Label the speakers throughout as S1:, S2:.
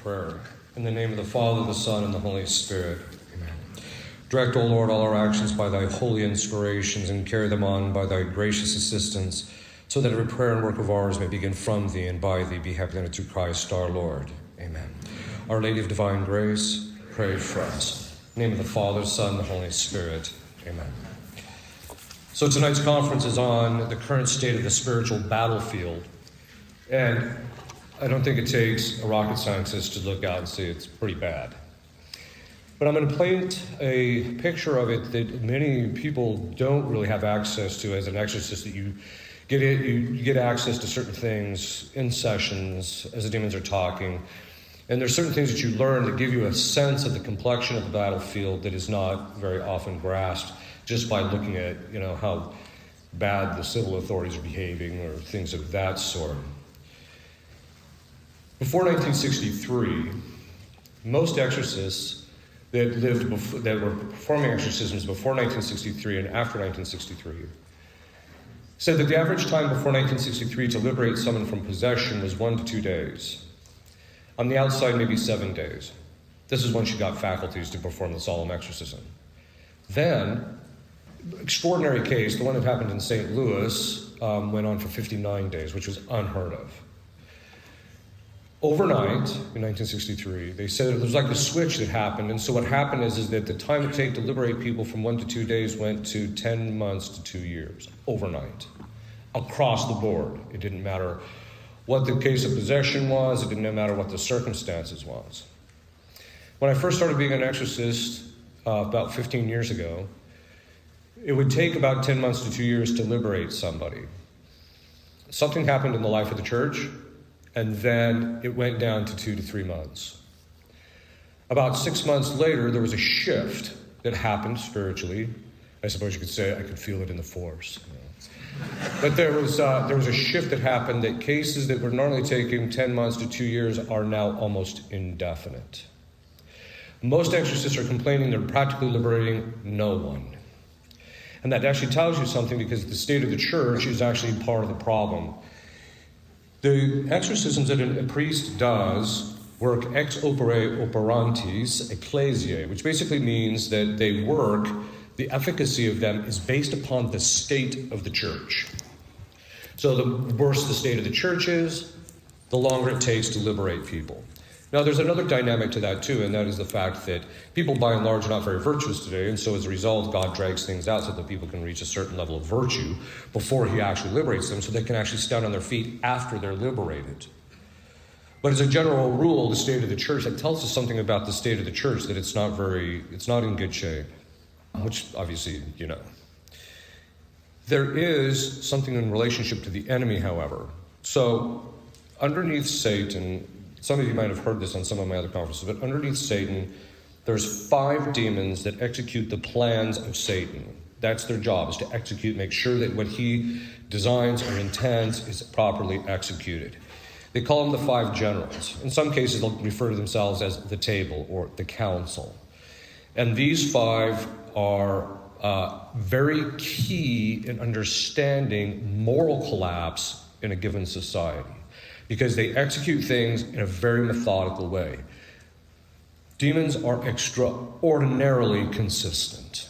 S1: prayer. In the name of the Father, the Son, and the Holy Spirit. Amen. Direct, O Lord, all our actions by thy holy inspirations, and carry them on by thy gracious assistance, so that every prayer and work of ours may begin from thee and by thee, be happy through Christ our Lord. Amen. Our Lady of Divine Grace, pray for us. In the name of the Father, Son, and the Holy Spirit. Amen. So tonight's conference is on the current state of the spiritual battlefield. And I don't think it takes a rocket scientist to look out and see it's pretty bad. But I'm going to paint a picture of it that many people don't really have access to as an exorcist, that you get access to certain things in sessions as the demons are talking. And there's certain things that you learn that give you a sense of the complexion of the battlefield that is not very often grasped just by looking at, how bad the civil authorities are behaving or things of that sort. Before 1963, most exorcists that were performing exorcisms before 1963 and after 1963 said that the average time before 1963 to liberate someone from possession was 1 to 2 days. On the outside, maybe 7 days. This is once you got faculties to perform the solemn exorcism. Then, extraordinary case, the one that happened in St. Louis, went on for 59 days, which was unheard of. Overnight, in 1963, they said there was like a switch that happened, and so what happened is that the time it took to liberate people from 1 to 2 days went to 10 months to 2 years, overnight, across the board. It didn't matter what the case of possession was, it didn't matter what the circumstances was. When I first started being an exorcist about 15 years ago, it would take about 10 months to 2 years to liberate somebody. Something happened in the life of the church, and then it went down to 2 to 3 months. About 6 months later, there was a shift that happened spiritually. I suppose you could say I could feel it in the force. But there was a shift that happened that cases that were normally taking 10 months to 2 years are now almost indefinite. Most exorcists are complaining they're practically liberating no one. And that actually tells you something, because the state of the church is actually part of the problem. The exorcisms that a priest does work ex opere operantis ecclesiae, which basically means that they work, the efficacy of them is based upon the state of the church. So the worse the state of the church is, the longer it takes to liberate people. Now, there's another dynamic to that, too, and that is the fact that people, by and large, are not very virtuous today, and so as a result, God drags things out so that people can reach a certain level of virtue before he actually liberates them, so they can actually stand on their feet after they're liberated. But as a general rule, the state of the church, that tells us something about the state of the church, that it's not in good shape, which obviously you know. There is something in relationship to the enemy, however. So, underneath Satan, some of you might have heard this on some of my other conferences, but underneath Satan, there's 5 demons that execute the plans of Satan. That's their job, is to execute, make sure that what he designs or intends is properly executed. They call them the 5 generals. In some cases, they'll refer to themselves as the table or the council. And these 5 are very key in understanding moral collapse in a given society, because they execute things in a very methodical way. Demons are extraordinarily consistent.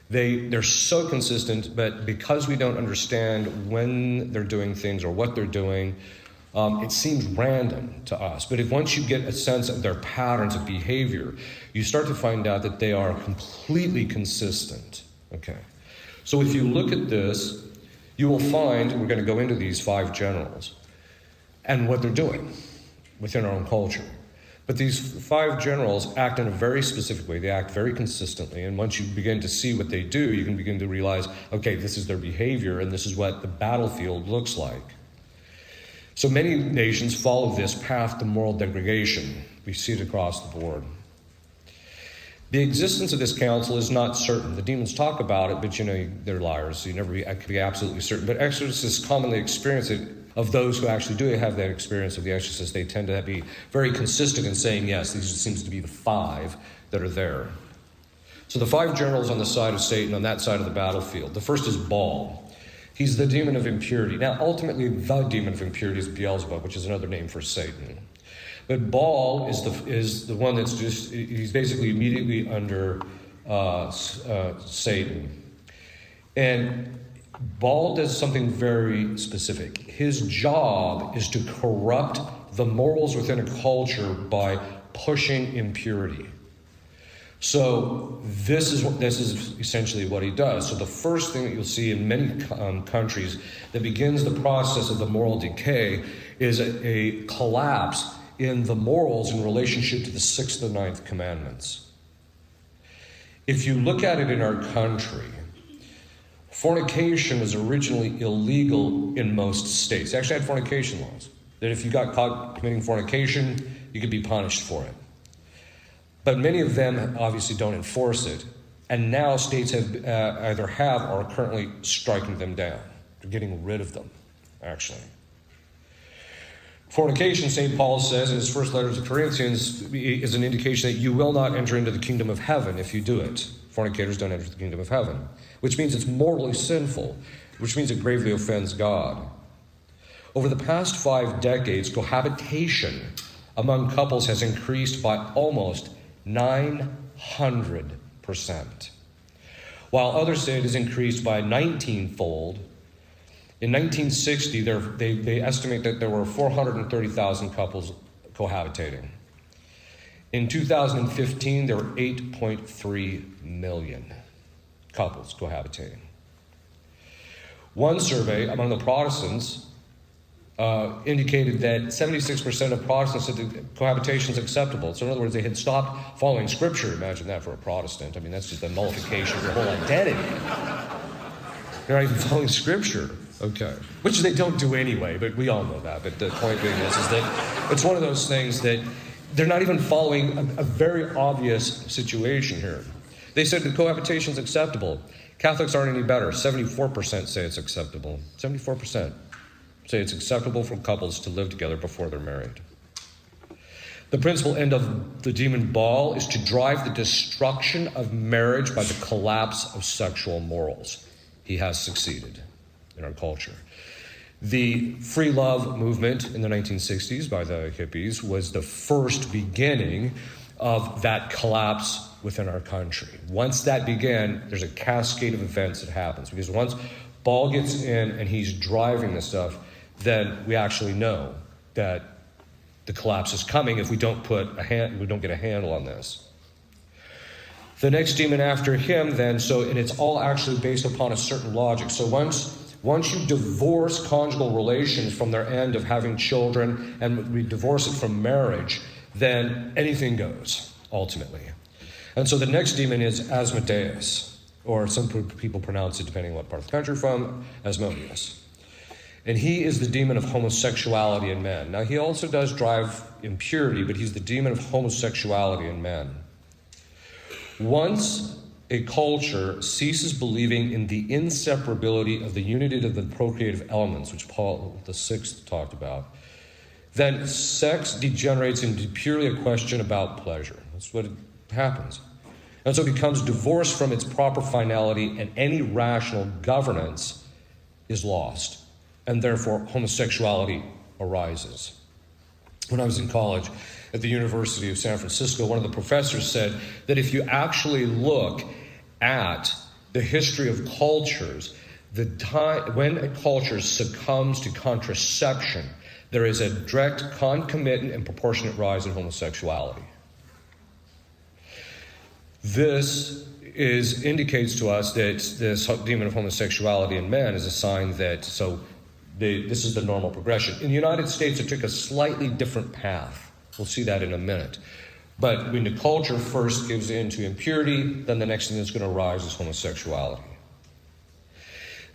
S1: They're so consistent, but because we don't understand when they're doing things or what they're doing, it seems random to us. But once you get a sense of their patterns of behavior, you start to find out that they are completely consistent. Okay. So if you look at this, you will find, we're going to go into these 5 generals and what they're doing within our own culture. But these 5 generals act in a very specific way. They act very consistently. And once you begin to see what they do, you can begin to realize, okay, this is their behavior, and this is what the battlefield looks like. So many nations follow this path to moral degradation. We see it across the board. The existence of this council is not certain. The demons talk about it, but they're liars, so you never can be absolutely certain. But exorcists commonly experience it. Of those who actually do have that experience of the exorcist, they tend to be very consistent in saying, yes, these seems to be the 5 that are there. So the 5 generals on the side of Satan, on that side of the battlefield. The first is Baal. He's the demon of impurity. Now, ultimately, the demon of impurity is Beelzebub, which is another name for Satan. But Baal is the one that's he's basically immediately under Satan. And Baal does something very specific. His job is to corrupt the morals within a culture by pushing impurity. So this is essentially what he does. So the first thing that you'll see in many countries that begins the process of the moral decay is a collapse in the morals in relationship to the 6th and 9th commandments. If you look at it in our country, fornication was originally illegal in most states. They actually had fornication laws, that if you got caught committing fornication, you could be punished for it. But many of them obviously don't enforce it, and now states have either have or are currently striking them down. They're getting rid of them, actually. Fornication, St. Paul says in his first letter to Corinthians, is an indication that you will not enter into the kingdom of heaven if you do it. Fornicators don't enter the kingdom of heaven, which means it's morally sinful, which means it gravely offends God. Over the past 5 decades, cohabitation among couples has increased by almost 900%, while others say it has increased by 19-fold. In 1960, they estimate that there were 430,000 couples cohabitating. In 2015, there were 8.3 million couples cohabitating. One survey among the Protestants indicated that 76% of Protestants said that cohabitation is acceptable. So in other words, they had stopped following Scripture. Imagine that for a Protestant. I mean, that's just the nullification of your whole identity. They're not even following Scripture. Okay. Which they don't do anyway, but we all know that. But the point being is that it's one of those things that they're not even following a very obvious situation here. They said that cohabitation is acceptable. Catholics aren't any better. 74% say it's acceptable. 74% say it's acceptable for couples to live together before they're married. The principal end of the demon Baal is to drive the destruction of marriage by the collapse of sexual morals. He has succeeded in our culture. The free love movement in the 1960s by the hippies was the first beginning of that collapse within our country. Once that began, there's a cascade of events that happens, because once Baal gets in and he's driving this stuff, then we actually know that the collapse is coming if we don't get a handle on this. The next demon after him then, and it's all actually based upon a certain logic. So once you divorce conjugal relations from their end of having children, and we divorce it from marriage, then anything goes, ultimately. And so the next demon is Asmodeus, or some people pronounce it, depending on what part of the country from, Asmodeus. And he is the demon of homosexuality in men. Now, he also does drive impurity, but he's the demon of homosexuality in men. Once a culture ceases believing in the inseparability of the unity of the procreative elements, which Paul VI talked about, then sex degenerates into purely a question about pleasure. That's what happens. And so it becomes divorced from its proper finality, and any rational governance is lost. And therefore, homosexuality arises. When I was in college at the University of San Francisco, one of the professors said that if you actually look at the history of cultures, the time when a culture succumbs to contraception, there is a direct, concomitant, and proportionate rise in homosexuality. This indicates to us that this demon of homosexuality in men is a sign that this is the normal progression. In the United States, it took a slightly different path. We'll see that in a minute. But when the culture first gives in to impurity, then the next thing that's going to rise is homosexuality.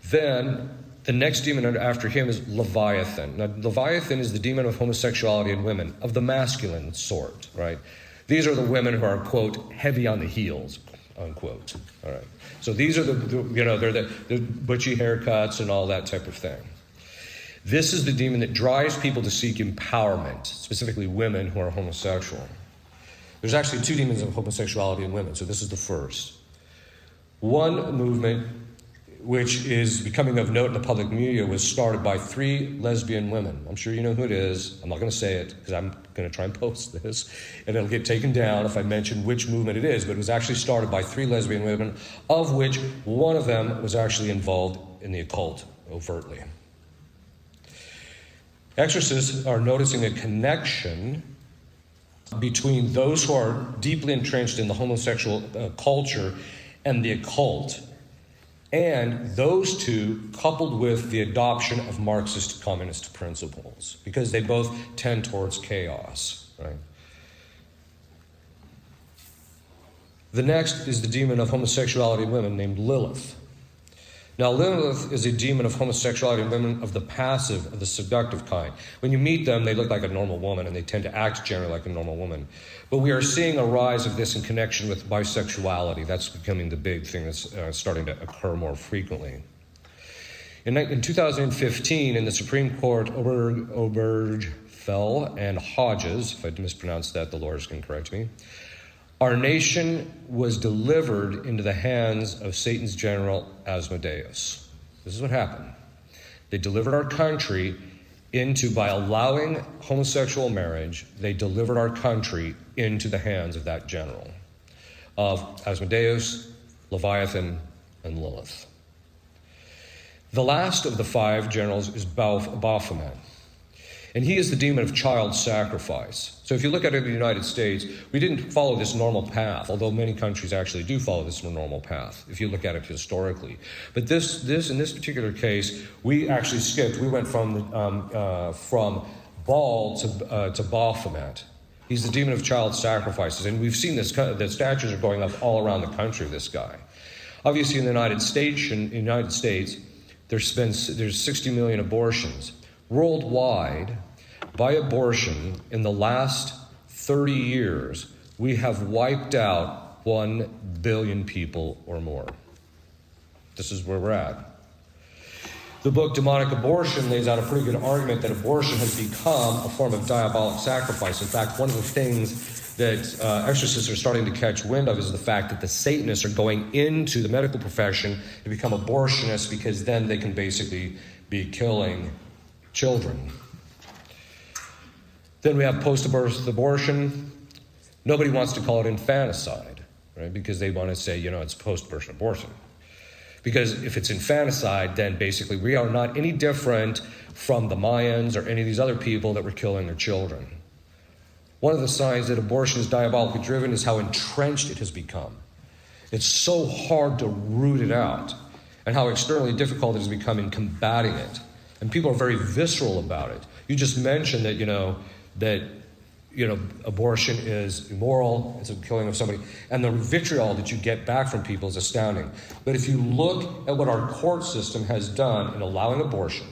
S1: Then the next demon after him is Leviathan. Now, Leviathan is the demon of homosexuality in women, of the masculine sort, right? These are the women who are, quote, heavy on the heels, unquote. All right. So these are they're the butchy haircuts and all that type of thing. This is the demon that drives people to seek empowerment, specifically women who are homosexual. There's actually 2 demons of homosexuality in women, so this is the first. One movement which is becoming of note in the public media, was started by 3 lesbian women. I'm sure you know who it is. I'm not going to say it because I'm going to try and post this, and it'll get taken down if I mention which movement it is, but it was actually started by 3 lesbian women, of which one of them was actually involved in the occult overtly. Exorcists are noticing a connection between those who are deeply entrenched in the homosexual culture and the occult, and those two coupled with the adoption of Marxist communist principles, because they both tend towards chaos, right? The next is the demon of homosexuality in women named Lilith. Now, Lilith is a demon of homosexuality in women of the passive, of the seductive kind. When you meet them, they look like a normal woman, and they tend to act generally like a normal woman. But we are seeing a rise of this in connection with bisexuality. That's becoming the big thing that's starting to occur more frequently. In 2015, in the Supreme Court, Obergefell and Hodges, if I mispronounced that, the lawyers can correct me, our nation was delivered into the hands of Satan's general Asmodeus. This is what happened. They delivered our country by allowing homosexual marriage, they delivered our country into the hands of that general, of Asmodeus, Leviathan, and Lilith. The last of the 5 generals is Baphomet. And he is the demon of child sacrifice. So if you look at it in the United States, we didn't follow this normal path, although many countries actually do follow this normal path, if you look at it historically. But this in this particular case, we actually skipped. We went from Baal to Baphomet. He's the demon of child sacrifices. And we've seen this, the statues are going up all around the country of this guy. Obviously, in the United States, there's 60 million abortions. Worldwide, by abortion, in the last 30 years, we have wiped out 1 billion people or more. This is where we're at. The book Demonic Abortion lays out a pretty good argument that abortion has become a form of diabolic sacrifice. In fact, one of the things that exorcists are starting to catch wind of is the fact that the Satanists are going into the medical profession to become abortionists, because then they can basically be killing children. Then we have post-birth abortion. Nobody wants to call it infanticide, right? Because they want to say, it's post-birth abortion. Because if it's infanticide, then basically we are not any different from the Mayans or any of these other people that were killing their children. One of the signs that abortion is diabolically driven is how entrenched it has become. It's so hard to root it out, and how externally difficult it has become in combating it. And people are very visceral about it. You just mentioned that, abortion is immoral, it's a killing of somebody, and the vitriol that you get back from people is astounding. But if you look at what our court system has done in allowing abortion,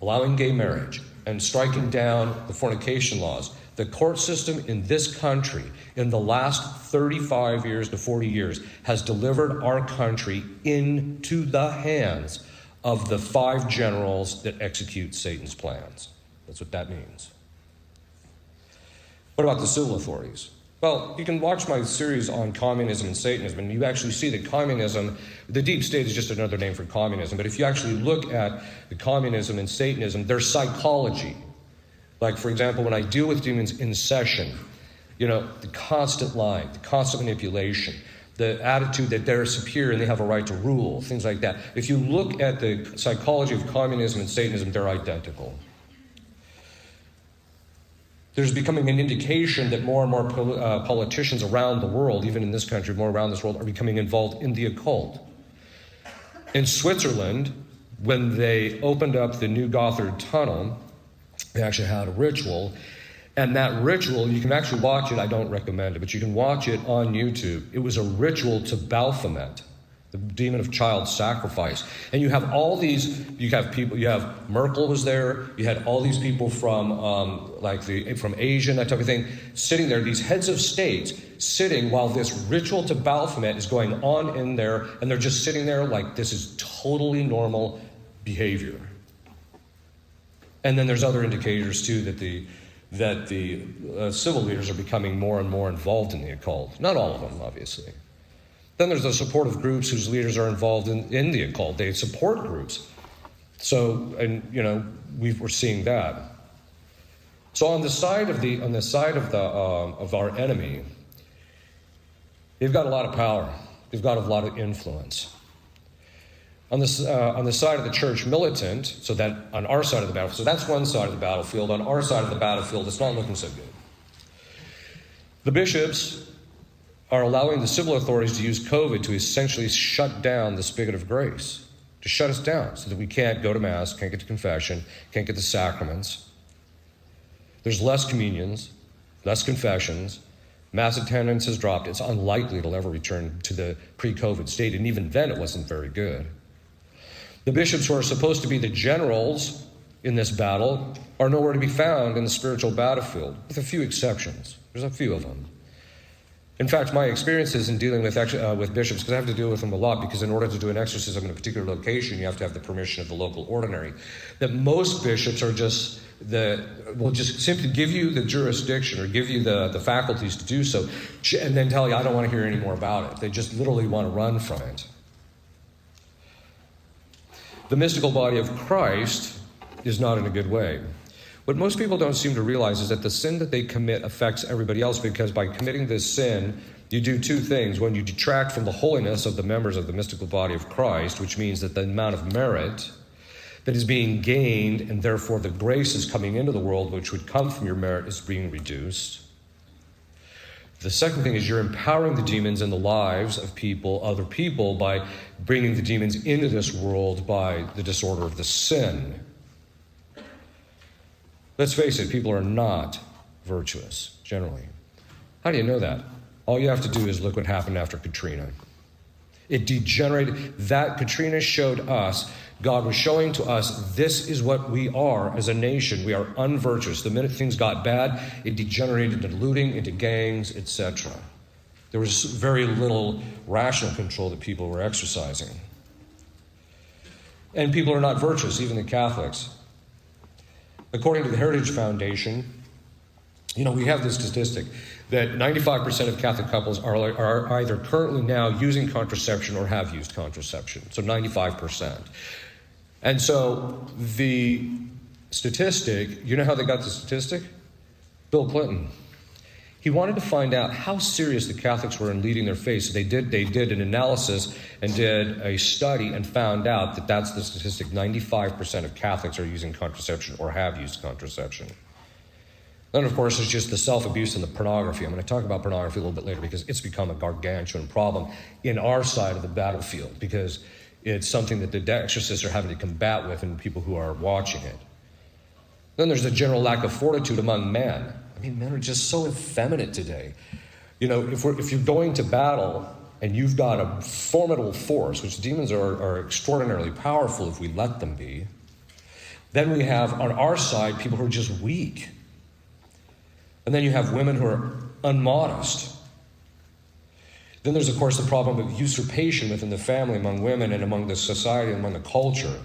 S1: allowing gay marriage, and striking down the fornication laws, the court system in this country in the last 35 years to 40 years has delivered our country into the hands of the 5 generals that execute Satan's plans. That's what that means. What about the civil authorities? Well, you can watch my series on communism and Satanism, and you actually see that communism, the deep state is just another name for communism, but if you actually look at the communism and Satanism, their psychology, like, for example, when I deal with demons in session, the constant lying, the constant manipulation, the attitude that they're superior and they have a right to rule, things like that. If you look at the psychology of communism and Satanism, they're identical. There's becoming an indication that more and more politicians around the world, even in this country, more around this world, are becoming involved in the occult. In Switzerland, when they opened up the New Gothard Tunnel, they actually had a ritual. And that ritual, you can actually watch it. I don't recommend it, but you can watch it on YouTube. It was a ritual to Baphomet, the demon of child sacrifice. And you have all these, you have Merkel was there, you had all these people from from Asia, that type of thing, sitting there, these heads of states sitting while this ritual to Baphomet is going on in there, and they're just sitting there like this is totally normal behavior. And then there's other indicators too that the civil leaders are becoming more and more involved in the occult. Not all of them, obviously. Then there's the supportive groups whose leaders are involved in the occult. They support groups. So, and we're seeing that. So on the side of our enemy, they've got a lot of power. They've got a lot of influence. On the side of the church militant, so that on our side of the battlefield, so that's one side of the battlefield. On our side of the battlefield, it's not looking so good. The bishops are allowing the civil authorities to use COVID to essentially shut down the spigot of grace, to shut us down so that we can't go to Mass, can't get to confession, can't get the sacraments. There's less communions, less confessions. Mass attendance has dropped. It's unlikely it'll ever return to the pre-COVID state, and even then it wasn't very good. The bishops who are supposed to be the generals in this battle are nowhere to be found in the spiritual battlefield, with a few exceptions. There's a few of them. In fact, my experiences in dealing with bishops, because I have to deal with them a lot, because in order to do an exorcism in a particular location, you have to have the permission of the local ordinary, that most bishops are will just simply give you the jurisdiction or give you the faculties to do so, and then tell you, I don't want to hear any more about it. They just literally want to run from it. The mystical body of Christ is not in a good way. What most people don't seem to realize is that the sin that they commit affects everybody else, because by committing this sin, you do two things. One, you detract from the holiness of the members of the mystical body of Christ, which means that the amount of merit that is being gained, and therefore the grace is coming into the world, which would come from your merit, is being reduced. The second thing is you're empowering the demons in the lives of other people, by bringing the demons into this world by the disorder of the sin. Let's face it, people are not virtuous, generally. How do you know that? All you have to do is look what happened after Katrina. It degenerated. That Katrina showed us, God was showing to us, this is what we are as a nation. We are unvirtuous. The minute things got bad, it degenerated into looting, into gangs, etc. There was very little rational control that people were exercising. And people are not virtuous, even the Catholics. According to the Heritage Foundation, we have this statistic that 95% of Catholic couples are either currently now using contraception or have used contraception. So 95%. And so the statistic, you know how they got the statistic? Bill Clinton. He wanted to find out how serious the Catholics were in leading their faith. So they did an analysis and did a study and found out that that's the statistic. 95% of Catholics are using contraception or have used contraception. Then, of course, there's just the self-abuse and the pornography. I'm going to talk about pornography a little bit later, because it's become a gargantuan problem in our side of the battlefield, because it's something that the exorcists are having to combat with and people who are watching it. Then there's the general lack of fortitude among men. Men are just so effeminate today. If you're going to battle and you've got a formidable force, which demons are extraordinarily powerful if we let them be, then we have on our side people who are just weak. And then you have women who are unmodest. Then there's, of course, the problem of usurpation within the family among women and among the society and among the culture.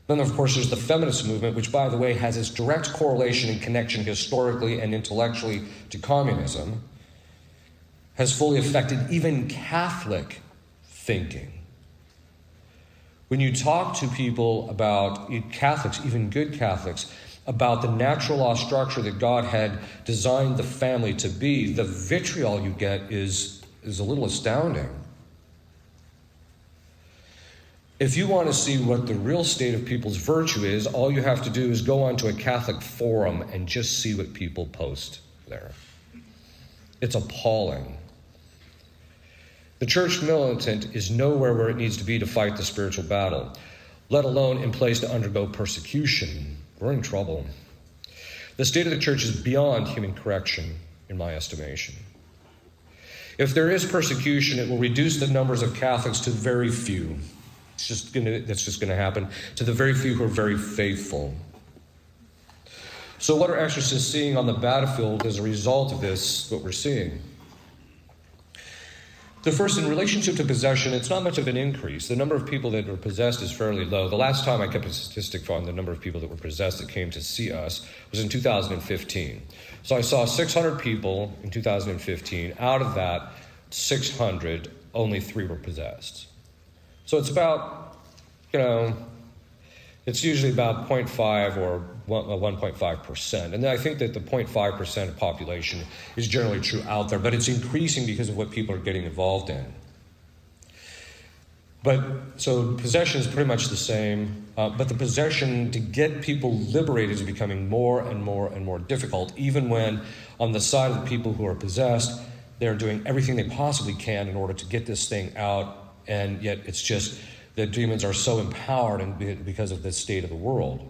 S1: Then, of course, there's the feminist movement, which, by the way, has its direct correlation and connection historically and intellectually to communism, has fully affected even Catholic thinking. When you talk to people about Catholics, even good Catholics, about the natural law structure that God had designed the family to be, the vitriol you get is a little astounding. If you want to see what the real state of people's virtue is, all you have to do is go onto a Catholic forum and just see what people post there. It's appalling. The church militant is nowhere where it needs to be to fight the spiritual battle, let alone in place to undergo persecution. We're in trouble. The state of the church is beyond human correction, in my estimation. If there is persecution, it will reduce the numbers of Catholics to very few. That's just going to happen to the very few who are very faithful. So what are exorcists seeing on the battlefield as a result of this, what we're seeing? The first, in relationship to possession, it's not much of an increase. The number of people that are possessed is fairly low. The last time I kept a statistic on the number of people that were possessed that came to see us was in 2015. So I saw 600 people in 2015. Out of that, 600 only 3 were possessed. So it's about, it's usually about 0.5 or 1.5%. And I think that the 0.5% of population is generally true out there, but it's increasing because of what people are getting involved in. But so possession is pretty much the same, but the possession to get people liberated is becoming more and more and more difficult, even when on the side of the people who are possessed, they're doing everything they possibly can in order to get this thing out, and yet it's just the demons are so empowered because of the state of the world.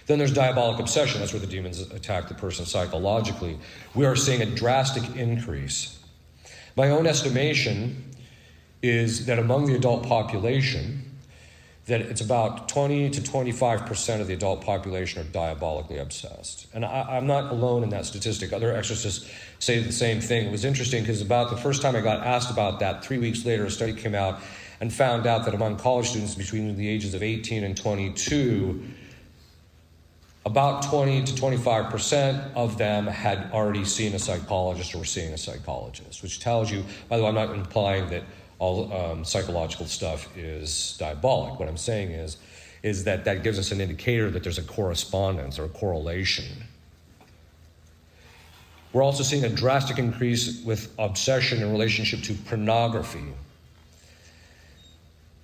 S1: Then there's diabolic obsession. That's where the demons attack the person psychologically. We are seeing a drastic increase. My own estimation is that among the adult population, that it's about 20 to 25% of the adult population are diabolically obsessed. And I'm not alone in that statistic. Other exorcists say the same thing. It was interesting because about the first time I got asked about that, 3 weeks later, a study came out and found out that among college students between the ages of 18 and 22, about 20 to 25% of them had already seen a psychologist or were seeing a psychologist, which tells you, by the way, I'm not implying that all psychological stuff is diabolic. What I'm saying is that gives us an indicator that there's a correspondence or a correlation. We're also seeing a drastic increase with obsession in relationship to pornography.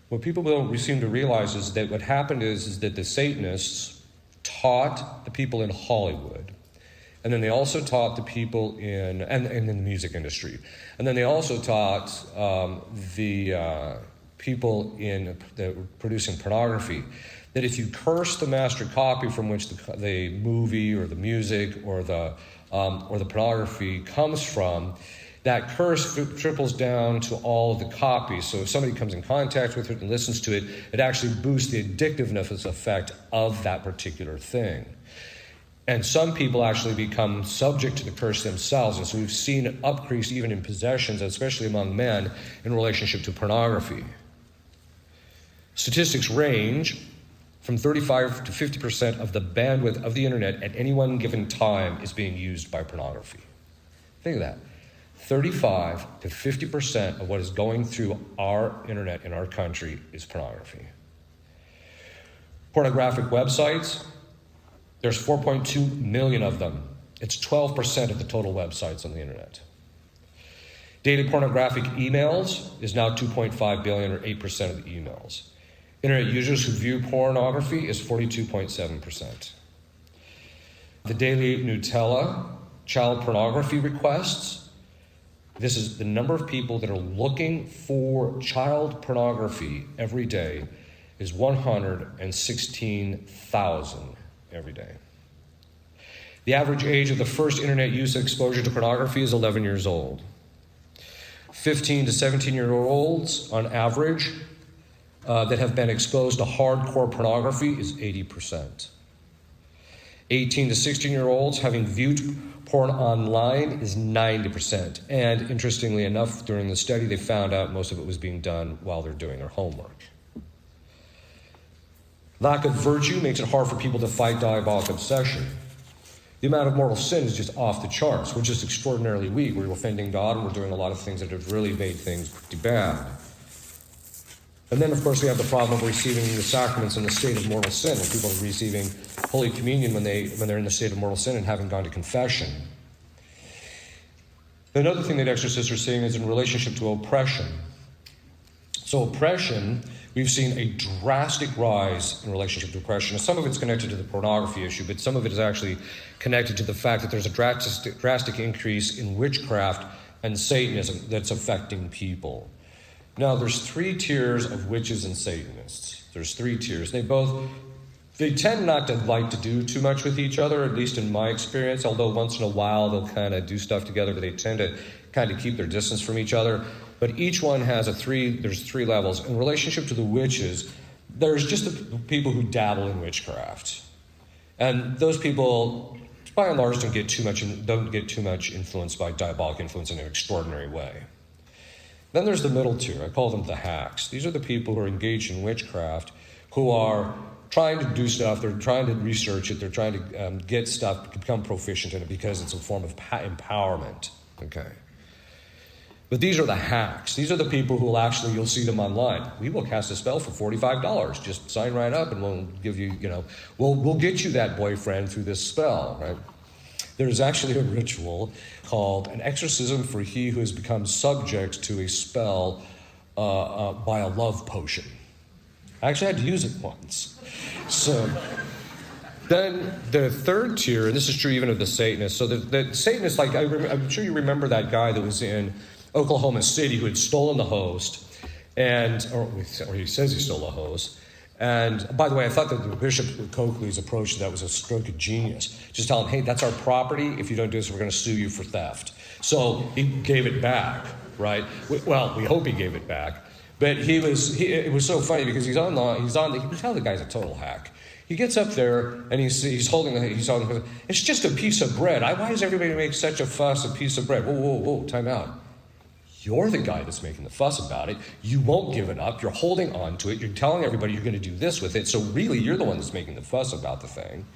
S1: What people don't seem to realize is that what happened is that the Satanists taught the people in Hollywood, and then they also taught the people in the music industry. And then they also taught the people that were producing pornography that if you curse the master copy from which the movie or the music or the pornography comes from, that curse trickles down to all of the copies. So if somebody comes in contact with it and listens to it, it actually boosts the addictiveness effect of that particular thing. And some people actually become subject to the curse themselves. And so we've seen an increase even in possessions, especially among men, in relationship to pornography. Statistics range from 35 to 50% of the bandwidth of the internet at any one given time is being used by pornography. Think of that. 35 to 50% of what is going through our internet in our country is pornography. Pornographic websites, there's 4.2 million of them. It's 12% of the total websites on the internet. Daily pornographic emails is now 2.5 billion, or 8% of the emails. Internet users who view pornography is 42.7%. The daily Nutella child pornography requests, this is the number of people that are looking for child pornography every day, is 116,000 every day. The average age of the first internet use exposure to pornography is 11 years old. 15 to 17-year-olds on average that have been exposed to hardcore pornography is 80%. 18 to 16-year-olds having viewed porn online is 90%. And interestingly enough, during the study, they found out most of it was being done while they're doing their homework. Lack of virtue makes it hard for people to fight diabolic obsession. The amount of mortal sin is just off the charts. We're just extraordinarily weak. We're offending God, and we're doing a lot of things that have really made things pretty bad. And then, of course, we have the problem of receiving the sacraments in the state of mortal sin, when people are receiving Holy Communion when they're in the state of mortal sin and haven't gone to confession. Another thing that exorcists are seeing is in relationship to oppression. So oppression, we've seen a drastic rise in relationship to oppression. Some of it's connected to the pornography issue, but some of it is actually connected to the fact that there's a drastic increase in witchcraft and Satanism that's affecting people. Now, there's 3 tiers of witches and Satanists. There's 3 tiers. They tend not to like to do too much with each other, at least in my experience, although once in a while they'll kind of do stuff together, but they tend to kind of keep their distance from each other. But each one has there's 3 levels. In relationship to the witches, there's just the people who dabble in witchcraft. And those people, by and large, don't get too much influenced by diabolic influence in an extraordinary way. Then there's the middle tier. I call them the hacks. These are the people who are engaged in witchcraft, who are trying to do stuff. They're trying to research it. They're trying to get stuff, become proficient in it because it's a form of empowerment. Okay. But these are the hacks. These are the people who will actually, you'll see them online. We will cast a spell for $45. Just sign right up and we'll give you, we'll get you that boyfriend through this spell, right? There's actually a ritual called an exorcism for he who has become subject to a spell by a love potion. I actually had to use it once. So then the third tier, and this is true even of the Satanists. So the Satanists, like I'm sure you remember that guy that was in Oklahoma City who had stolen the host, or he says he stole the host. And by the way, I thought that the Bishop Coakley's approach to that was a stroke of genius. Just tell him, hey, that's our property. If you don't do this, we're going to sue you for theft. So he gave it back, right? Well, we hope he gave it back. But it was so funny because you can tell the guy's a total hack. He gets up there and he's holding, it's just a piece of bread. Why does everybody make such a fuss, a piece of bread? Whoa, time out. You're the guy that's making the fuss about it. You won't give it up. You're holding on to it. You're telling everybody you're going to do this with it. So really, you're the one that's making the fuss about the thing.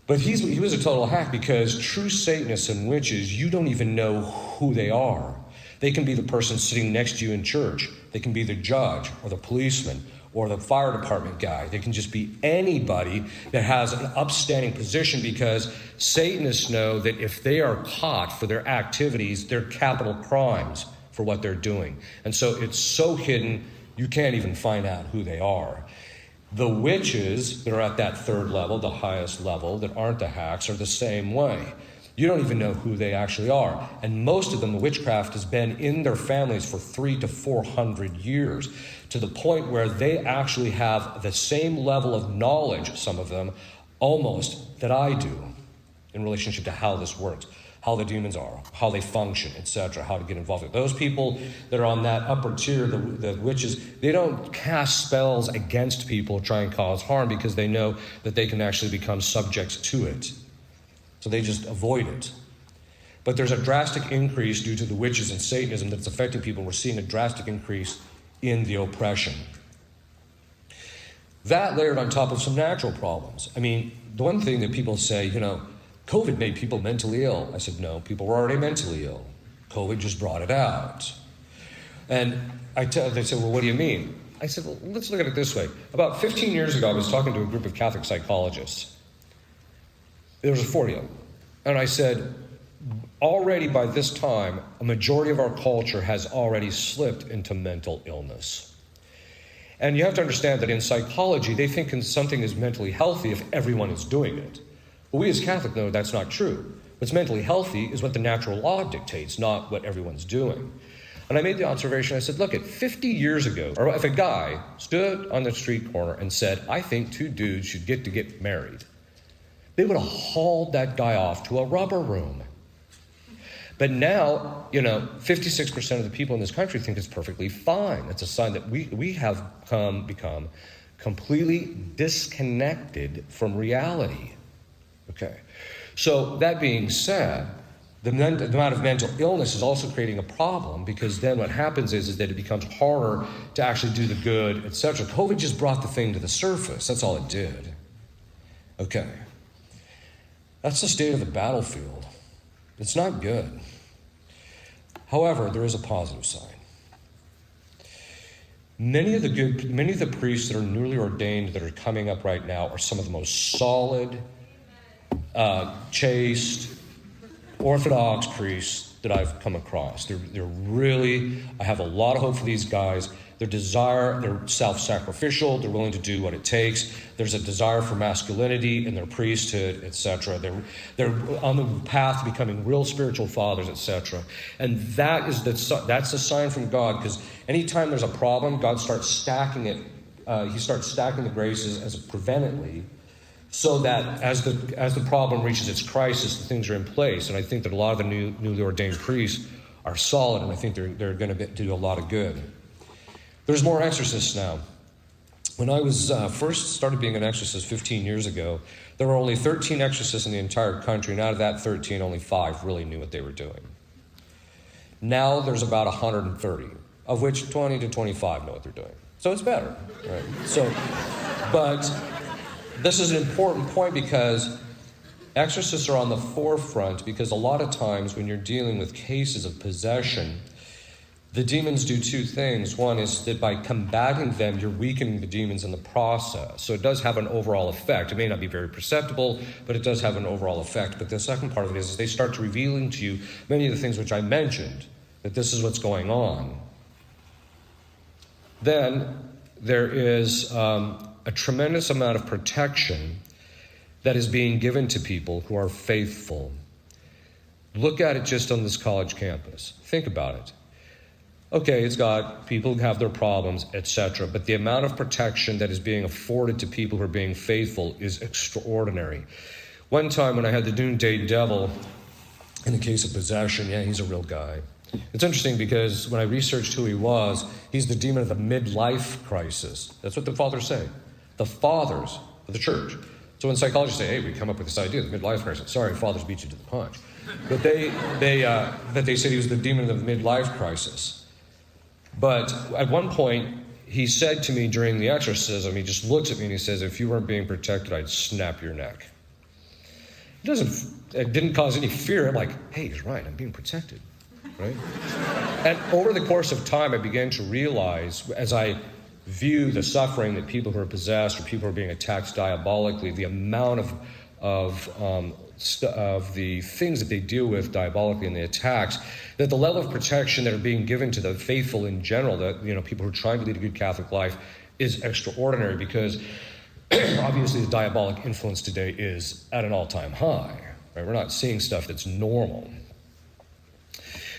S1: But he was a total hack because true Satanists and witches, you don't even know who they are. They can be the person sitting next to you in church. They can be the judge or the policeman or the fire department guy. They can just be anybody that has an upstanding position because Satanists know that if they are caught for their activities, they're capital crimes for what they're doing. And so it's so hidden, you can't even find out who they are. The witches that are at that third level, the highest level, that aren't the hacks, are the same way. You don't even know who they actually are. And most of them, the witchcraft has been in their families for 300 to 400 years, to the point where they actually have the same level of knowledge, some of them, almost, that I do in relationship to how this works, how the demons are, how they function, etc., how to get involved with those people that are on that upper tier, the witches. They don't cast spells against people, try and cause harm, because they know that they can actually become subjects to it. So they just avoid it. But there's a drastic increase due to the witches and Satanism that's affecting people. We're seeing a drastic increase in the oppression. That layered on top of some natural problems. I mean, the one thing that people say, COVID made people mentally ill. I said, no, people were already mentally ill. COVID just brought it out. And they said, well, what do you mean? I said, well, let's look at it this way. About 15 years ago, I was talking to a group of Catholic psychologists. There was 40 of them. And I said, already by this time, a majority of our culture has already slipped into mental illness. And you have to understand that in psychology, they think something is mentally healthy if everyone is doing it. But we as Catholics know that's not true. What's mentally healthy is what the natural law dictates, not what everyone's doing. And I made the observation, I said, look, 50 years ago, or if a guy stood on the street corner and said, I think two dudes should get married, they would have hauled that guy off to a rubber room. But now, 56% of the people in this country think it's perfectly fine. It's a sign that we have become completely disconnected from reality. Okay. So that being said, the amount of mental illness is also creating a problem, because then what happens is that it becomes harder to actually do the good, etc. COVID just brought the thing to the surface. That's all it did. Okay. That's the state of the battlefield. It's not good. However, there is a positive sign. Many of the priests that are newly ordained that are coming up right now are some of the most solid, chaste, orthodox priests that I've come across. They're really, I have a lot of hope for these guys. They're self-sacrificial, they're willing to do what it takes. There's a desire for masculinity in their priesthood, etc. They're on the path to becoming real spiritual fathers, etc. And that's a sign from God, because anytime there's a problem, God starts stacking it. He starts stacking the graces as preventatively, so that as the problem reaches its crisis, the things are in place. And I think that a lot of the newly ordained priests are solid, and I think they're going to do a lot of good. There's more exorcists now. When I was first started being an exorcist 15 years ago, there were only 13 exorcists in the entire country, and out of that 13, only 5 really knew what they were doing. Now there's about 130, of which 20 to 25 know what they're doing. So it's better, right? But this is an important point, because exorcists are on the forefront because a lot of times when you're dealing with cases of possession, the demons do two things. One is that by combating them, you're weakening the demons in the process. So it does have an overall effect. It may not be very perceptible, but it does have an overall effect. But the second part of it is they start to revealing to you many of the things which I mentioned, that this is what's going on. Then there is a tremendous amount of protection that is being given to people who are faithful. Look at it just on this college campus. Think about it. Okay, it's got people who have their problems, etc. But the amount of protection that is being afforded to people who are being faithful is extraordinary. One time when I had the noonday devil in the case of possession, yeah, he's a real guy. It's interesting because when I researched who he was, he's the demon of the midlife crisis. That's what the fathers say. The fathers of the church. So when psychologists say, hey, we come up with this idea, the midlife crisis. Sorry, fathers beat you to the punch. But they said he was the demon of the midlife crisis. But at one point, he said to me during the exorcism, he just looks at me and he says, if you weren't being protected, I'd snap your neck. It didn't cause any fear. I'm like, hey, he's right, I'm being protected, right? And over the course of time, I began to realize, as I view the suffering that people who are possessed or people who are being attacked diabolically, the amount of the things that they deal with diabolically in the attacks, that the level of protection that are being given to the faithful in general, that people who are trying to lead a good Catholic life, is extraordinary because obviously the diabolic influence today is at an all-time high. Right? We're not seeing stuff that's normal.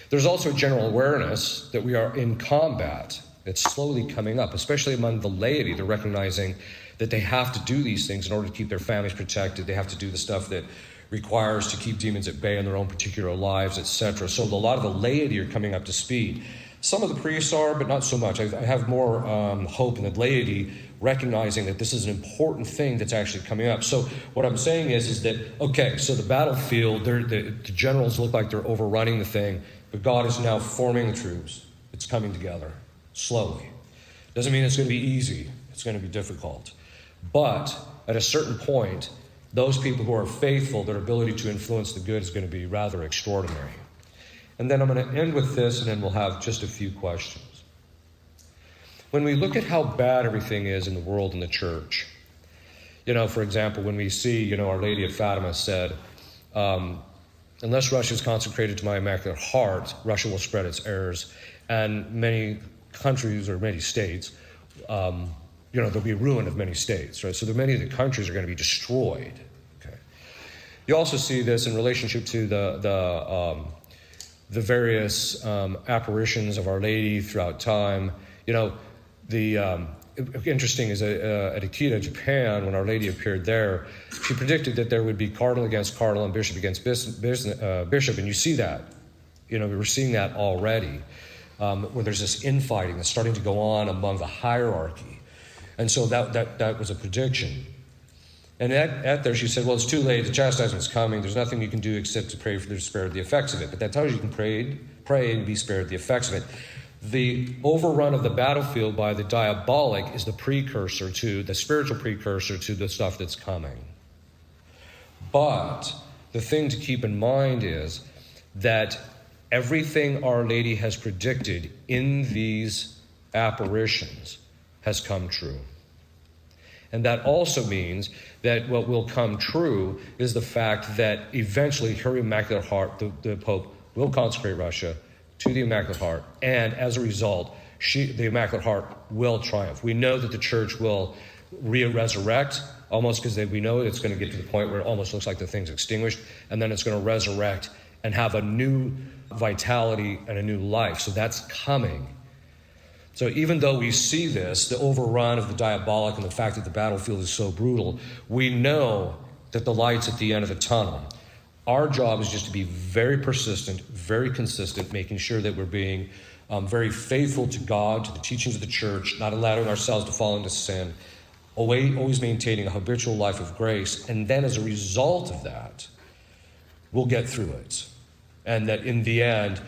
S1: There's also a general awareness that we are in combat. It's slowly coming up, especially among the laity. They're recognizing that they have to do these things in order to keep their families protected. They have to do the stuff that requires to keep demons at bay in their own particular lives, etc. So a lot of the laity are coming up to speed. Some of the priests are, but not so much. I have more hope in the laity recognizing that this is an important thing that's actually coming up. So what I'm saying is that, okay, so the battlefield, the generals look like they're overrunning the thing, but God is now forming the troops. It's coming together slowly. Doesn't mean it's going to be easy. It's going to be difficult. But at a certain point, those people who are faithful, their ability to influence the good is going to be rather extraordinary. And then I'm going to end with this, and then we'll have just a few questions. When we look at how bad everything is in the world and the church, for example, when we see, Our Lady of Fatima said, unless Russia is consecrated to my Immaculate Heart, Russia will spread its errors. And many countries or many states, there'll be ruin of many states, right? So many of the countries are going to be destroyed. Okay. You also see this in relationship to the various apparitions of Our Lady throughout time. Interesting is at Akita, Japan, when Our Lady appeared there, she predicted that there would be cardinal against cardinal and bishop against bishop, and you see that. We were seeing that already, where there's this infighting that's starting to go on among the hierarchy. And so that was a prediction. And at there she said, well, it's too late. The chastisement's coming. There's nothing you can do except to pray for the spared the effects of it. But that tells you can pray and be spared the effects of it. The overrun of the battlefield by the diabolic is the spiritual precursor to the stuff that's coming. But the thing to keep in mind is that everything Our Lady has predicted in these apparitions has come true. And that also means that what will come true is the fact that eventually her Immaculate Heart, the Pope, will consecrate Russia to the Immaculate Heart, and as a result, the Immaculate Heart will triumph. We know that the Church will resurrect, almost because we know it's going to get to the point where it almost looks like the thing's extinguished, and then it's going to resurrect and have a new vitality and a new life. So that's coming. So even though we see this, the overrun of the diabolic and the fact that the battlefield is so brutal, we know that the light's at the end of the tunnel. Our job is just to be very persistent, very consistent, making sure that we're being very faithful to God, to the teachings of the Church, not allowing ourselves to fall into sin, always maintaining a habitual life of grace. And then as a result of that, we'll get through it. And that in the end,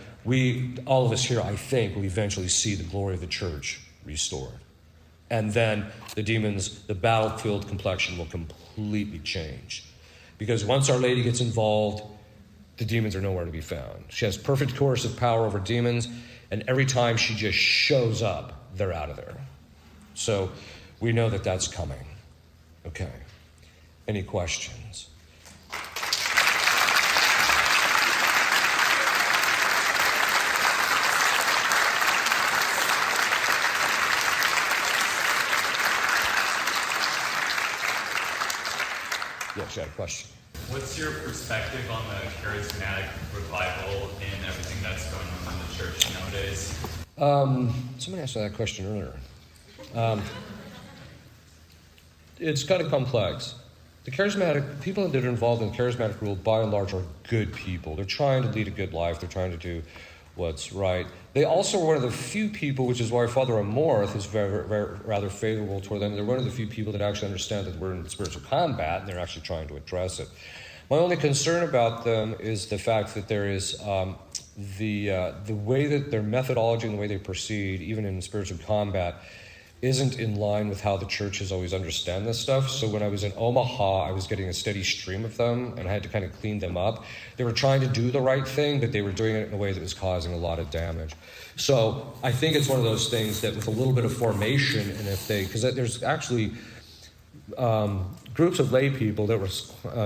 S1: all of us here, I think, will eventually see the glory of the Church restored. And then the battlefield complexion will completely change. Because once Our Lady gets involved, the demons are nowhere to be found. She has perfect coercive power over demons, and every time she just shows up, they're out of there. So we know that that's coming. Okay. Any questions? Yes, you had a question.
S2: What's your perspective on the charismatic revival and everything that's going on in the church nowadays?
S1: Somebody asked me that question earlier. It's kind of complex. The charismatic people that are involved in the charismatic rule, by and large, are good people. They're trying to lead a good life. They're trying to do what's right. They also are one of the few people, which is why Father Amorth is rather favorable toward them. They're one of the few people that actually understand that we're in spiritual combat, and they're actually trying to address it. My only concern about them is the fact that there is the way that their methodology and the way they proceed, even in spiritual combat, isn't in line with how the church has always understand this stuff. So when I was in Omaha, I was getting a steady stream of them, and I had to kind of clean them up. They were trying to do the right thing, but they were doing it in a way that was causing a lot of damage. So I think it's one of those things that with a little bit of formation, and if they, because there's actually groups of lay people that were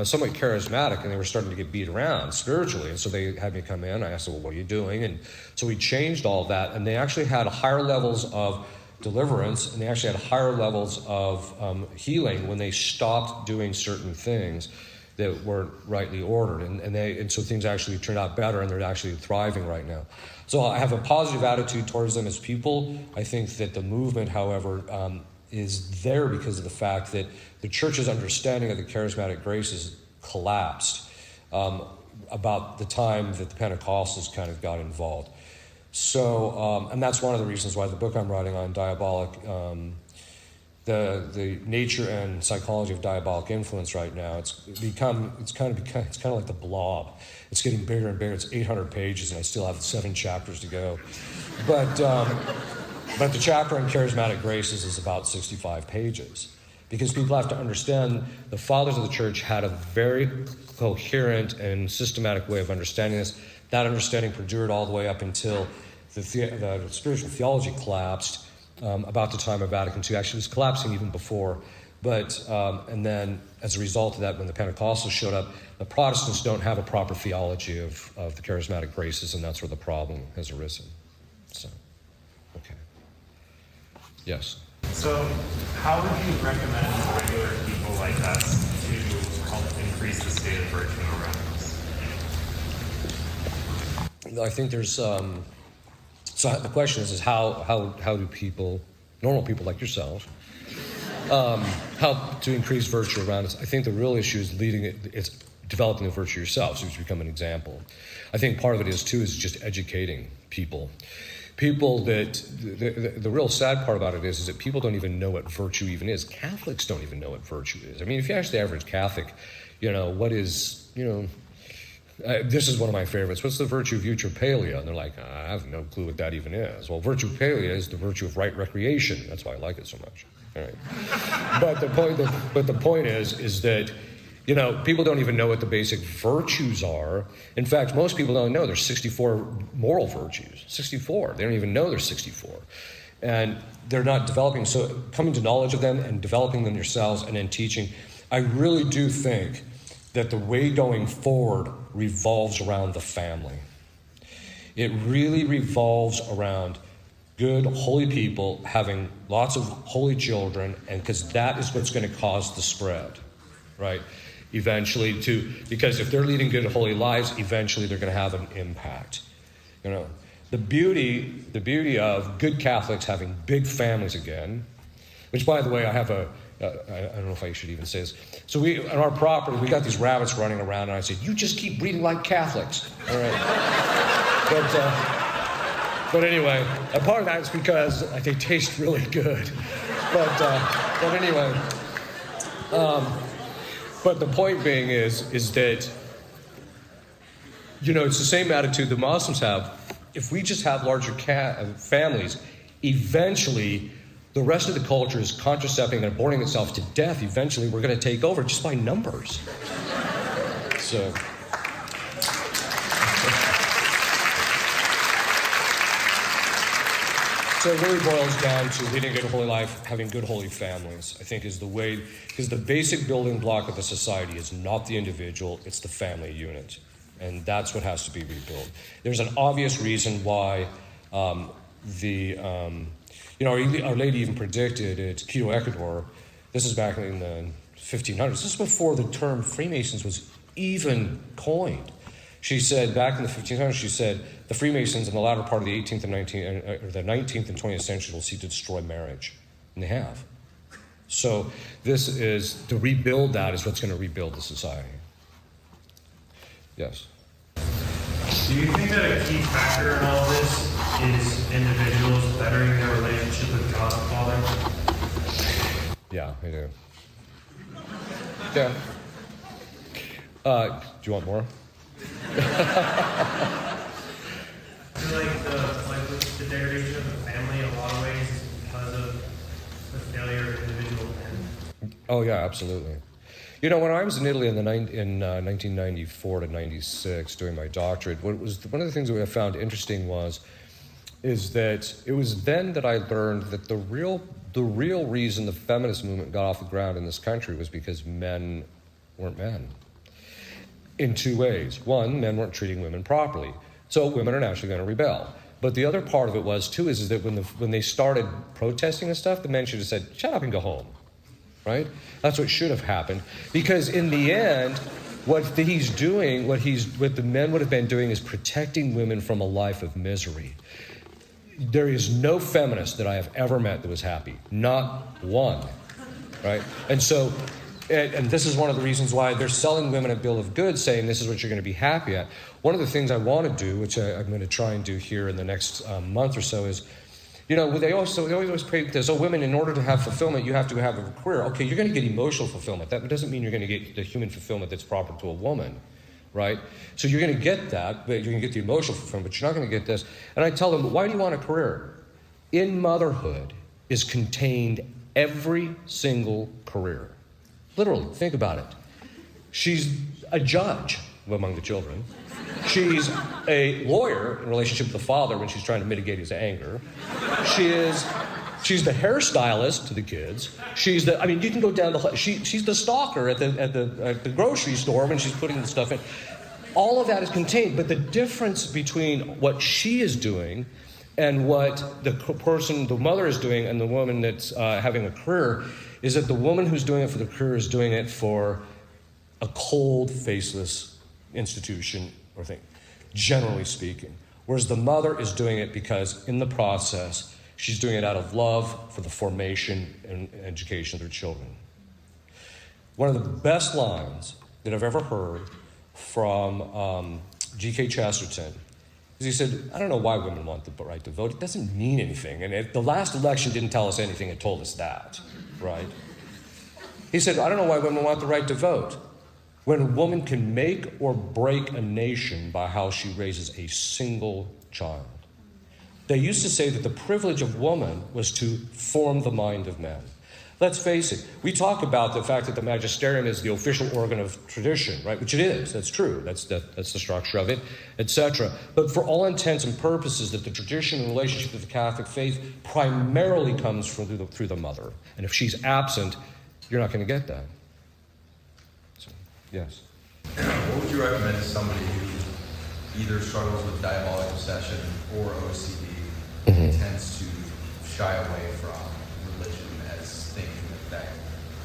S1: somewhat charismatic, and they were starting to get beat around spiritually. And so they had me come in. I asked them, well, what are you doing? And so we changed all that, and they actually had higher levels of deliverance, and they actually had higher levels of healing when they stopped doing certain things that weren't rightly ordered, and so things actually turned out better, and they're actually thriving right now. So I have a positive attitude towards them as people. I think that the movement, however, is there because of the fact that the church's understanding of the charismatic graces collapsed about the time that the Pentecostals kind of got involved. So, and that's one of the reasons why the book I'm writing on diabolic, the nature and psychology of diabolic influence right now, it's kind of like the Blob. It's getting bigger and bigger. It's 800 pages, and I still have 7 chapters to go. But the chapter on charismatic graces is about 65 pages, because people have to understand the fathers of the church had a very coherent and systematic way of understanding this. That understanding perdured all the way up until the spiritual theology collapsed about the time of Vatican II. Actually, it was collapsing even before. But and then as a result of that, when the Pentecostals showed up, the Protestants don't have a proper theology of the charismatic graces, and that's where the problem has arisen. So, okay. Yes?
S2: So how would you recommend regular people like us to help increase the state of virtue around us?
S1: I think there's so the question is how do people, normal people like yourself, help to increase virtue around us? I think the real issue is it's developing the virtue yourself, so you become an example. I think part of it is just educating people. People that, the real sad part about it is that people don't even know what virtue even is. Catholics don't even know what virtue is. I mean, if you ask the average Catholic, what is, this is one of my favorites. What's the virtue of eutrapelia? And they're like, I have no clue what that even is. Well, virtupelia is the virtue of right recreation. That's why I like it so much. All right. But the point is that, people don't even know what the basic virtues are. In fact, most people don't know there's 64 moral virtues. 64. They don't even know there's 64. And they're not developing. So coming to knowledge of them and developing them yourselves and then teaching, I really do think that the way going forward revolves around the family. It really revolves around good, holy people having lots of holy children, and because that is what's going to cause the spread, right? Eventually, because if they're leading good, holy lives, eventually they're going to have an impact. The beauty of good Catholics having big families again, which, by the way, I have I don't know if I should even say this. So on our property, we got these rabbits running around, and I said, you just keep breeding like Catholics. All right. But anyway, a part of that is because they taste really good. But anyway, but the point being is that, it's the same attitude the Muslims have. If we just have larger families, eventually the rest of the culture is contracepting and aborting itself to death. Eventually we're going to take over just by numbers. So. So it really boils down to leading a good holy life, having good holy families, I think is the way, because the basic building block of the society is not the individual, it's the family unit. And that's what has to be rebuilt. There's an obvious reason why Our Lady even predicted at Quito, Ecuador, this is back in the 1500s, this is before the term Freemasons was even coined. She said, back in the 1500s, she said, the Freemasons in the latter part of the 18th and 19th, or the 19th and 20th century will seek to destroy marriage. And they have. So this is, to rebuild that is what's going to rebuild the society. Yes?
S3: Do you think that a key factor in all this is individuals bettering their relationship with God the Father?
S1: Yeah, I do. Yeah. Do you want more?
S3: I feel like the degradation of the family in a lot of ways is because of the failure of individual men.
S1: Oh yeah, absolutely. You know, when I was in Italy in 1994 to 96 doing my doctorate, one of the things that I found interesting is that it was then that I learned that the real reason the feminist movement got off the ground in this country was because men weren't men. In two ways. One, men weren't treating women properly. So women are naturally going to rebel. But the other part of it was, too, is that when they started protesting and stuff, the men should have said, shut up and go home. Right? That's what should have happened. Because in the end, what the men would have been doing is protecting women from a life of misery. There is no feminist that I have ever met that was happy. Not one. Right? And so... And this is one of the reasons why they're selling women a bill of goods, saying this is what you're going to be happy at. One of the things I want to do, which I'm going to try and do here in the next month or so, is, they always pray this, women, in order to have fulfillment, you have to have a career. Okay, you're going to get emotional fulfillment. That doesn't mean you're going to get the human fulfillment that's proper to a woman, right? So you're going to get that, but you're going to get the emotional fulfillment, but you're not going to get this. And I tell them, why do you want a career? In motherhood is contained every single career. Literally, think about it. She's a judge among the children. She's a lawyer in relationship with the father when she's trying to mitigate his anger. She's the hairstylist to the kids. You can go down she's the stalker at the grocery store when she's putting the stuff in. All of that is contained, but the difference between what she is doing and what the mother is doing, and the woman that's having a career, is that the woman who's doing it for the career is doing it for a cold, faceless institution or thing, generally speaking. Whereas the mother is doing it because in the process, she's doing it out of love for the formation and education of their children. One of the best lines that I've ever heard from G.K. Chesterton is he said, I don't know why women want the right to vote. It doesn't mean anything. And the last election didn't tell us anything. It told us that. Right? He said, I don't know why women want the right to vote. When a woman can make or break a nation by how she raises a single child. They used to say that the privilege of woman was to form the mind of men. Let's face it, we talk about the fact that the magisterium is the official organ of tradition, right? Which it is, that's true, that's the structure of it, etc. But for all intents and purposes, that the tradition and relationship with the Catholic faith primarily comes through the mother. And if she's absent, you're not going to get that. So, yes?
S4: What would you recommend to somebody who either struggles with diabolic obsession or OCD and tends to shy away from religion as thinking that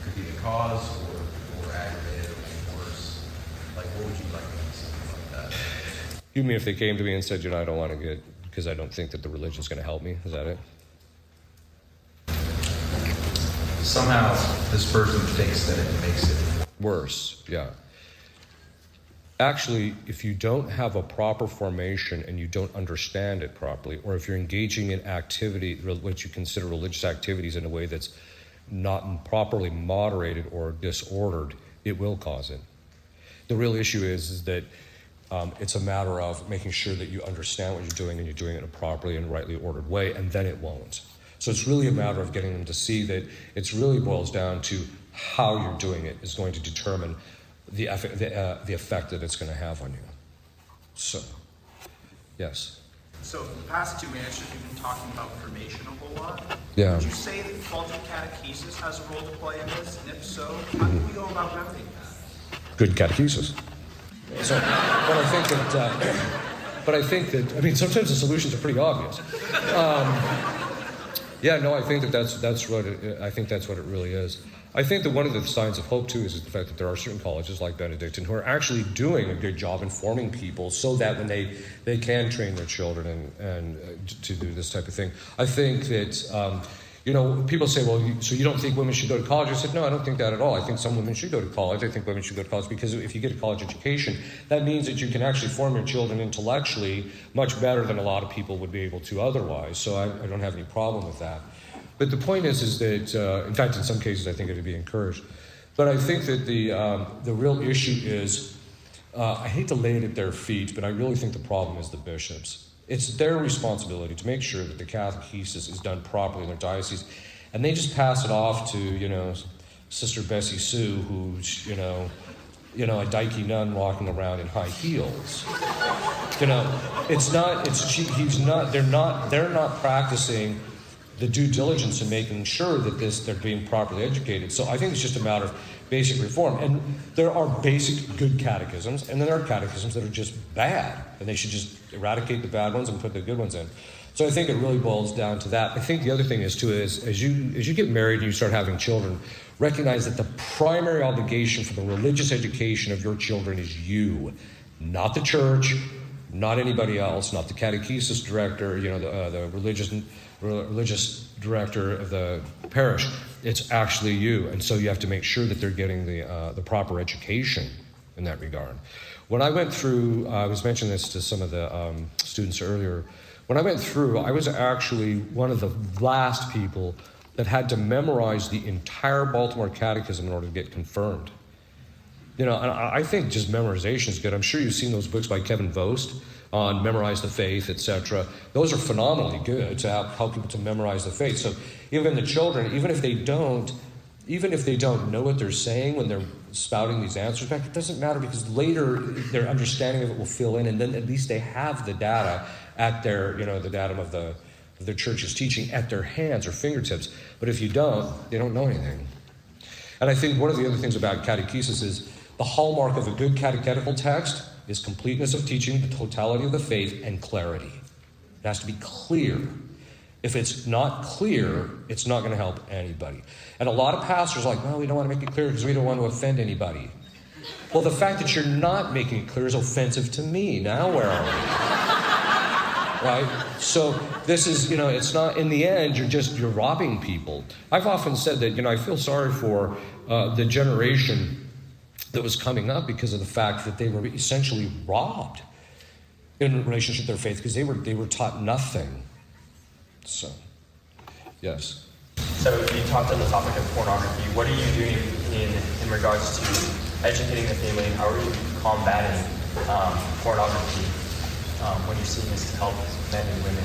S4: could be the cause or aggravate it or make it worse? Like, what would you recommend to something like that?
S1: You mean if they came to me and said, I don't want to get, because I don't think that the religion's going to help me? Is that it?
S4: Somehow this person thinks that it makes it
S1: worse. Yeah. Actually, if you don't have a proper formation and you don't understand it properly, or if you're engaging in activity, what you consider religious activities in a way that's not properly moderated or disordered, it will cause it. The real issue is that it's a matter of making sure that you understand what you're doing and you're doing it in a properly and rightly ordered way, and then it won't. So it's really a matter of getting them to see that it really boils down to how you're doing it is going to determine the effect that it's going to have on you. So, yes.
S5: So the past 2 minutes, you've been talking about formation a whole lot.
S1: Yeah.
S5: Would you say that faulty catechesis has a role to play in this? And if so, how do we go about remedying that?
S1: Good catechesis. So, but I think that, I mean, sometimes the solutions are pretty obvious. I think that's what it really is. I think that one of the signs of hope, too, is the fact that there are certain colleges like Benedictine who are actually doing a good job informing people so that when they can train their children and to do this type of thing. I think that, people say, well, so you don't think women should go to college? I said, no, I don't think that at all. I think some women should go to college. I think women should go to college because if you get a college education, that means that you can actually form your children intellectually much better than a lot of people would be able to otherwise. So I don't have any problem with that. But the point is that, in fact, in some cases, I think it would be encouraged. But I think that the real issue is, I hate to lay it at their feet, but I really think the problem is the bishops. It's their responsibility to make sure that the catechesis is done properly in their diocese. And they just pass it off to, Sister Bessie Sue, who's, a dykey nun walking around in high heels. They're not practicing the due diligence in making sure that they're being properly educated. So I think it's just a matter of basic reform. And there are basic good catechisms, and then there are catechisms that are just bad, and they should just eradicate the bad ones and put the good ones in. So I think it really boils down to that. I think the other thing is, too, is as you get married and you start having children, recognize that the primary obligation for the religious education of your children is you, not the church, not anybody else, not the catechesis director, the religious director of the parish. It's actually you, and so you have to make sure that they're getting the proper education in that regard. When I went through, I was mentioning this to some of the students earlier. When I went through, I was actually one of the last people that had to memorize the entire Baltimore Catechism in order to get confirmed. And I think just memorization is good. I'm sure you've seen those books by Kevin Vost on Memorize the Faith, etc. Those are phenomenally good to help people to memorize the faith. So even the children, even if they don't know what they're saying when they're spouting these answers back, it doesn't matter because later their understanding of it will fill in, and then at least they have the data at their, the datum of the church's teaching at their hands or fingertips. But if you don't, they don't know anything. And I think one of the other things about catechesis is the hallmark of a good catechetical text is completeness of teaching, the totality of the faith, and clarity. It has to be clear. If it's not clear, it's not going to help anybody. And a lot of pastors are like, well, we don't want to make it clear because we don't want to offend anybody. Well, the fact that you're not making it clear is offensive to me. Now where are we? Right? So this is, it's not, in the end, you're robbing people. I've often said that, I feel sorry for the generation that was coming up because of the fact that they were essentially robbed in relationship to their faith because they were taught nothing. So, yes.
S6: So you talked on the topic of pornography. What are you doing in regards to educating the family? How are you combating pornography when you're seeing this to help men and women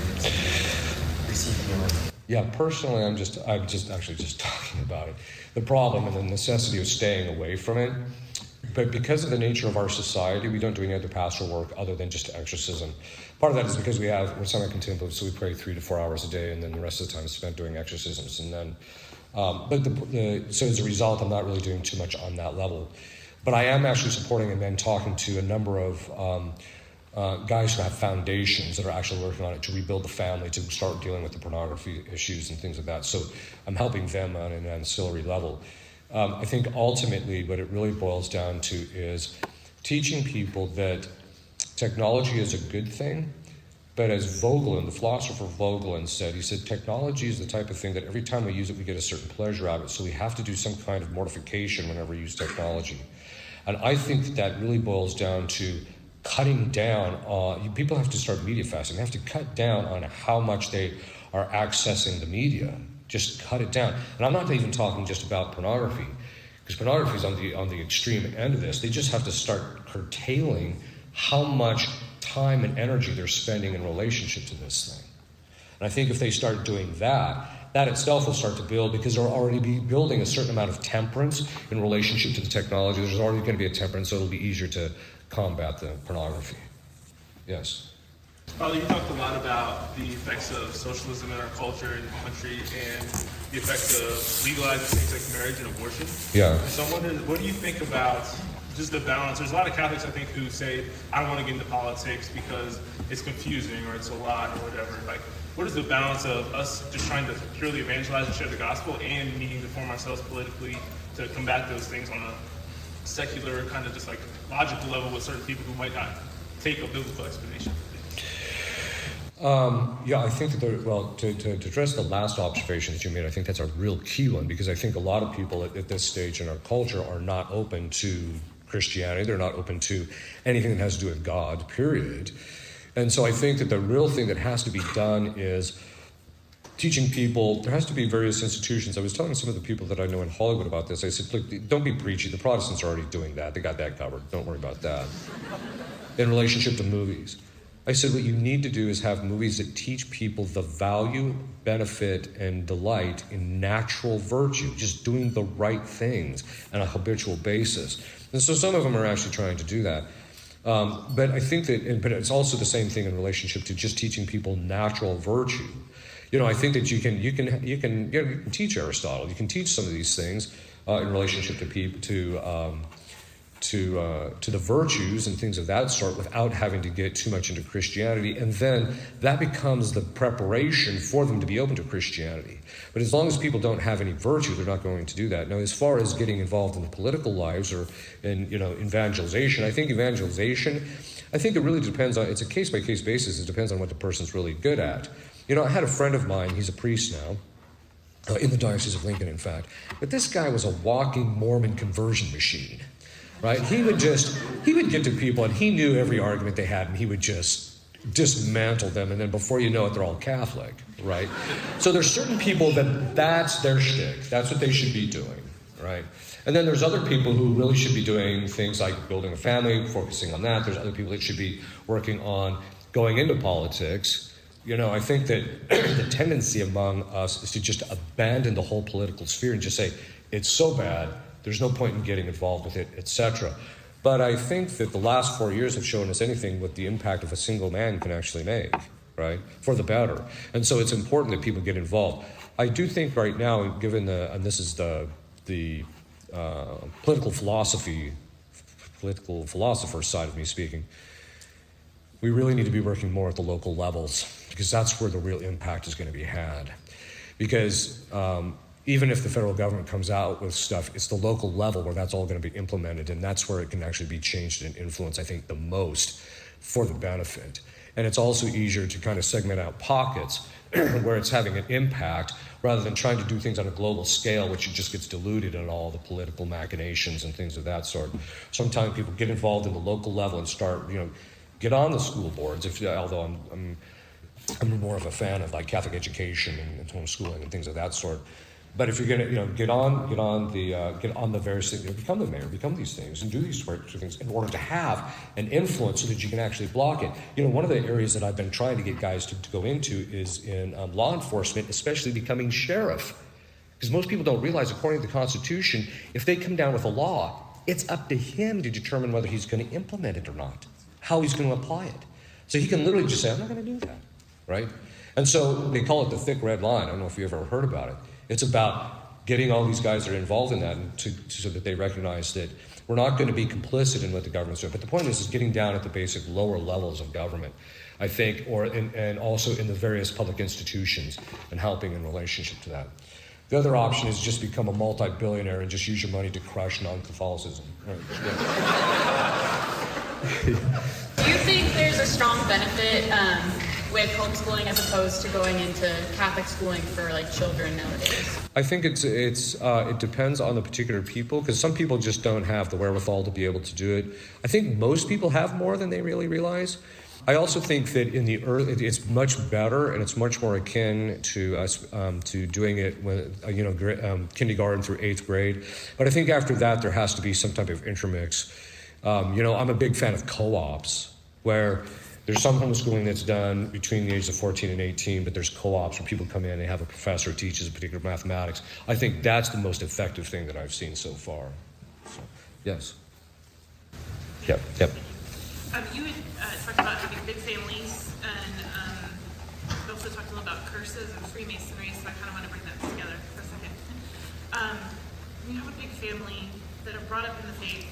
S6: receive healing?
S1: Yeah, personally, I'm just talking about it. The problem and the necessity of staying away from it. But because of the nature of our society, we don't do any other pastoral work other than just exorcism. Part of that is because we're semi-contemplative, so we pray 3 to 4 hours a day, and then the rest of the time is spent doing exorcisms. And then, so as a result, I'm not really doing too much on that level. But I am actually supporting and then talking to a number of guys who have foundations that are actually working on it to rebuild the family, to start dealing with the pornography issues and things like that. So I'm helping them on an ancillary level. I think ultimately what it really boils down to is teaching people that technology is a good thing, but as Vogelin, the philosopher Vogelin said, he said technology is the type of thing that every time we use it, we get a certain pleasure out of it, so we have to do some kind of mortification whenever we use technology. And I think that really boils down to cutting down on, people have to start media fasting. They have to cut down on how much they are accessing the media. Just cut it down. And I'm not even talking just about pornography, because pornography is on the extreme end of this. They just have to start curtailing how much time and energy they're spending in relationship to this thing. And I think if they start doing that, that itself will start to build, because they'll already be building a certain amount of temperance in relationship to the technology. There's already going to be a temperance, so it'll be easier to combat the pornography. Yes.
S7: Father, you talked a lot about the effects of socialism in our culture and country and the effects of legalizing same-sex marriage and abortion.
S1: Yeah.
S7: So I'm wondering, what do you think about just the balance? There's a lot of Catholics, I think, who say, I don't want to get into politics because it's confusing or it's a lot or whatever. Like, what is the balance of us just trying to purely evangelize and share the gospel and needing to form ourselves politically to combat those things on a secular, kind of just like logical level with certain people who might not take a biblical explanation?
S1: Yeah, I think that to address the last observation that you made, I think that's a real key one, because I think a lot of people at this stage in our culture are not open to Christianity. They're not open to anything that has to do with God, period. And so I think that the real thing that has to be done is teaching people. There has to be various institutions. I was telling some of the people that I know in Hollywood about this. I said, look, don't be preachy. The Protestants are already doing that. They got that covered. Don't worry about that. In relationship to movies, I said what you need to do is have movies that teach people the value, benefit, and delight in natural virtue, just doing the right things on a habitual basis. And so some of them are actually trying to do that. But I think that, but it's also the same thing in relationship to just teaching people natural virtue. You know, I think that you can teach Aristotle, you can teach some of these things in relationship to people, to the virtues and things of that sort, without having to get too much into Christianity, and then that becomes the preparation for them to be open to Christianity. But as long as people don't have any virtue, they're not going to do that. Now, as far as getting involved in the political lives or in evangelization, I think it really depends on, it's a case-by-case basis. It depends on what the person's really good at. You know, I had a friend of mine, he's a priest now, in the Diocese of Lincoln, in fact, but this guy was a walking Mormon conversion machine. Right? He would get to people and he knew every argument they had, and he would just dismantle them, and then before you know it, they're all Catholic, right? So there's certain people that's their shtick. That's what they should be doing, right? And then there's other people who really should be doing things like building a family, focusing on that. There's other people that should be working on going into politics. You know, I think that the tendency among us is to just abandon the whole political sphere and just say, it's so bad, there's no point in getting involved with it, etc. But I think that the last 4 years have shown us anything what the impact of a single man can actually make, right? For the better. And so it's important that people get involved. I do think right now, given and this is the political philosopher side of me speaking, we really need to be working more at the local levels, because that's where the real impact is going to be had. Because even if the federal government comes out with stuff, it's the local level where that's all going to be implemented, and that's where it can actually be changed and influenced, I think, the most for the benefit. And it's also easier to kind of segment out pockets where it's having an impact, rather than trying to do things on a global scale, which just gets diluted in all the political machinations and things of that sort. Sometimes people get involved in the local level and start, get on the school boards. Although I'm more of a fan of like Catholic education and homeschooling and things of that sort. But if you're going to, get on the various things, become the mayor, become these things, and do these sorts of things in order to have an influence so that you can actually block it. One of the areas that I've been trying to get guys to go into is in law enforcement, especially becoming sheriff. Because most people don't realize, according to the Constitution, if they come down with a law, it's up to him to determine whether he's going to implement it or not, how he's going to apply it. So he can literally just say, I'm not going to do that, right? And so they call it the thick red line. I don't know if you ever heard about it. It's about getting all these guys that are involved in that so that they recognize that we're not going to be complicit in what the government's doing. But the point is getting down at the basic lower levels of government, I think, and also in the various public institutions and helping in relationship to that. The other option is just become a multi-billionaire and just use your money to crush non-Catholicism. Right.
S8: Do you think there's a strong benefit with homeschooling as opposed to going into Catholic schooling for like children nowadays?
S1: I think it depends on the particular people, because some people just don't have the wherewithal to be able to do it. I think most people have more than they really realize. I also think that in the early, it's much better and it's much more akin to us to doing it when kindergarten through 8th grade. But I think after that there has to be some type of intermix. I'm a big fan of co-ops where There's some homeschooling that's done between the ages of 14 and 18, but there's co-ops where people come in and they have a professor who teaches a particular mathematics. I think that's the most effective thing that I've seen so far. So, yes. Yep.
S9: You had talked about having big families, and you also talked a little about curses and Freemasonry, so I kind of want to bring that together for a second. When you have a big family that are brought up in the faith,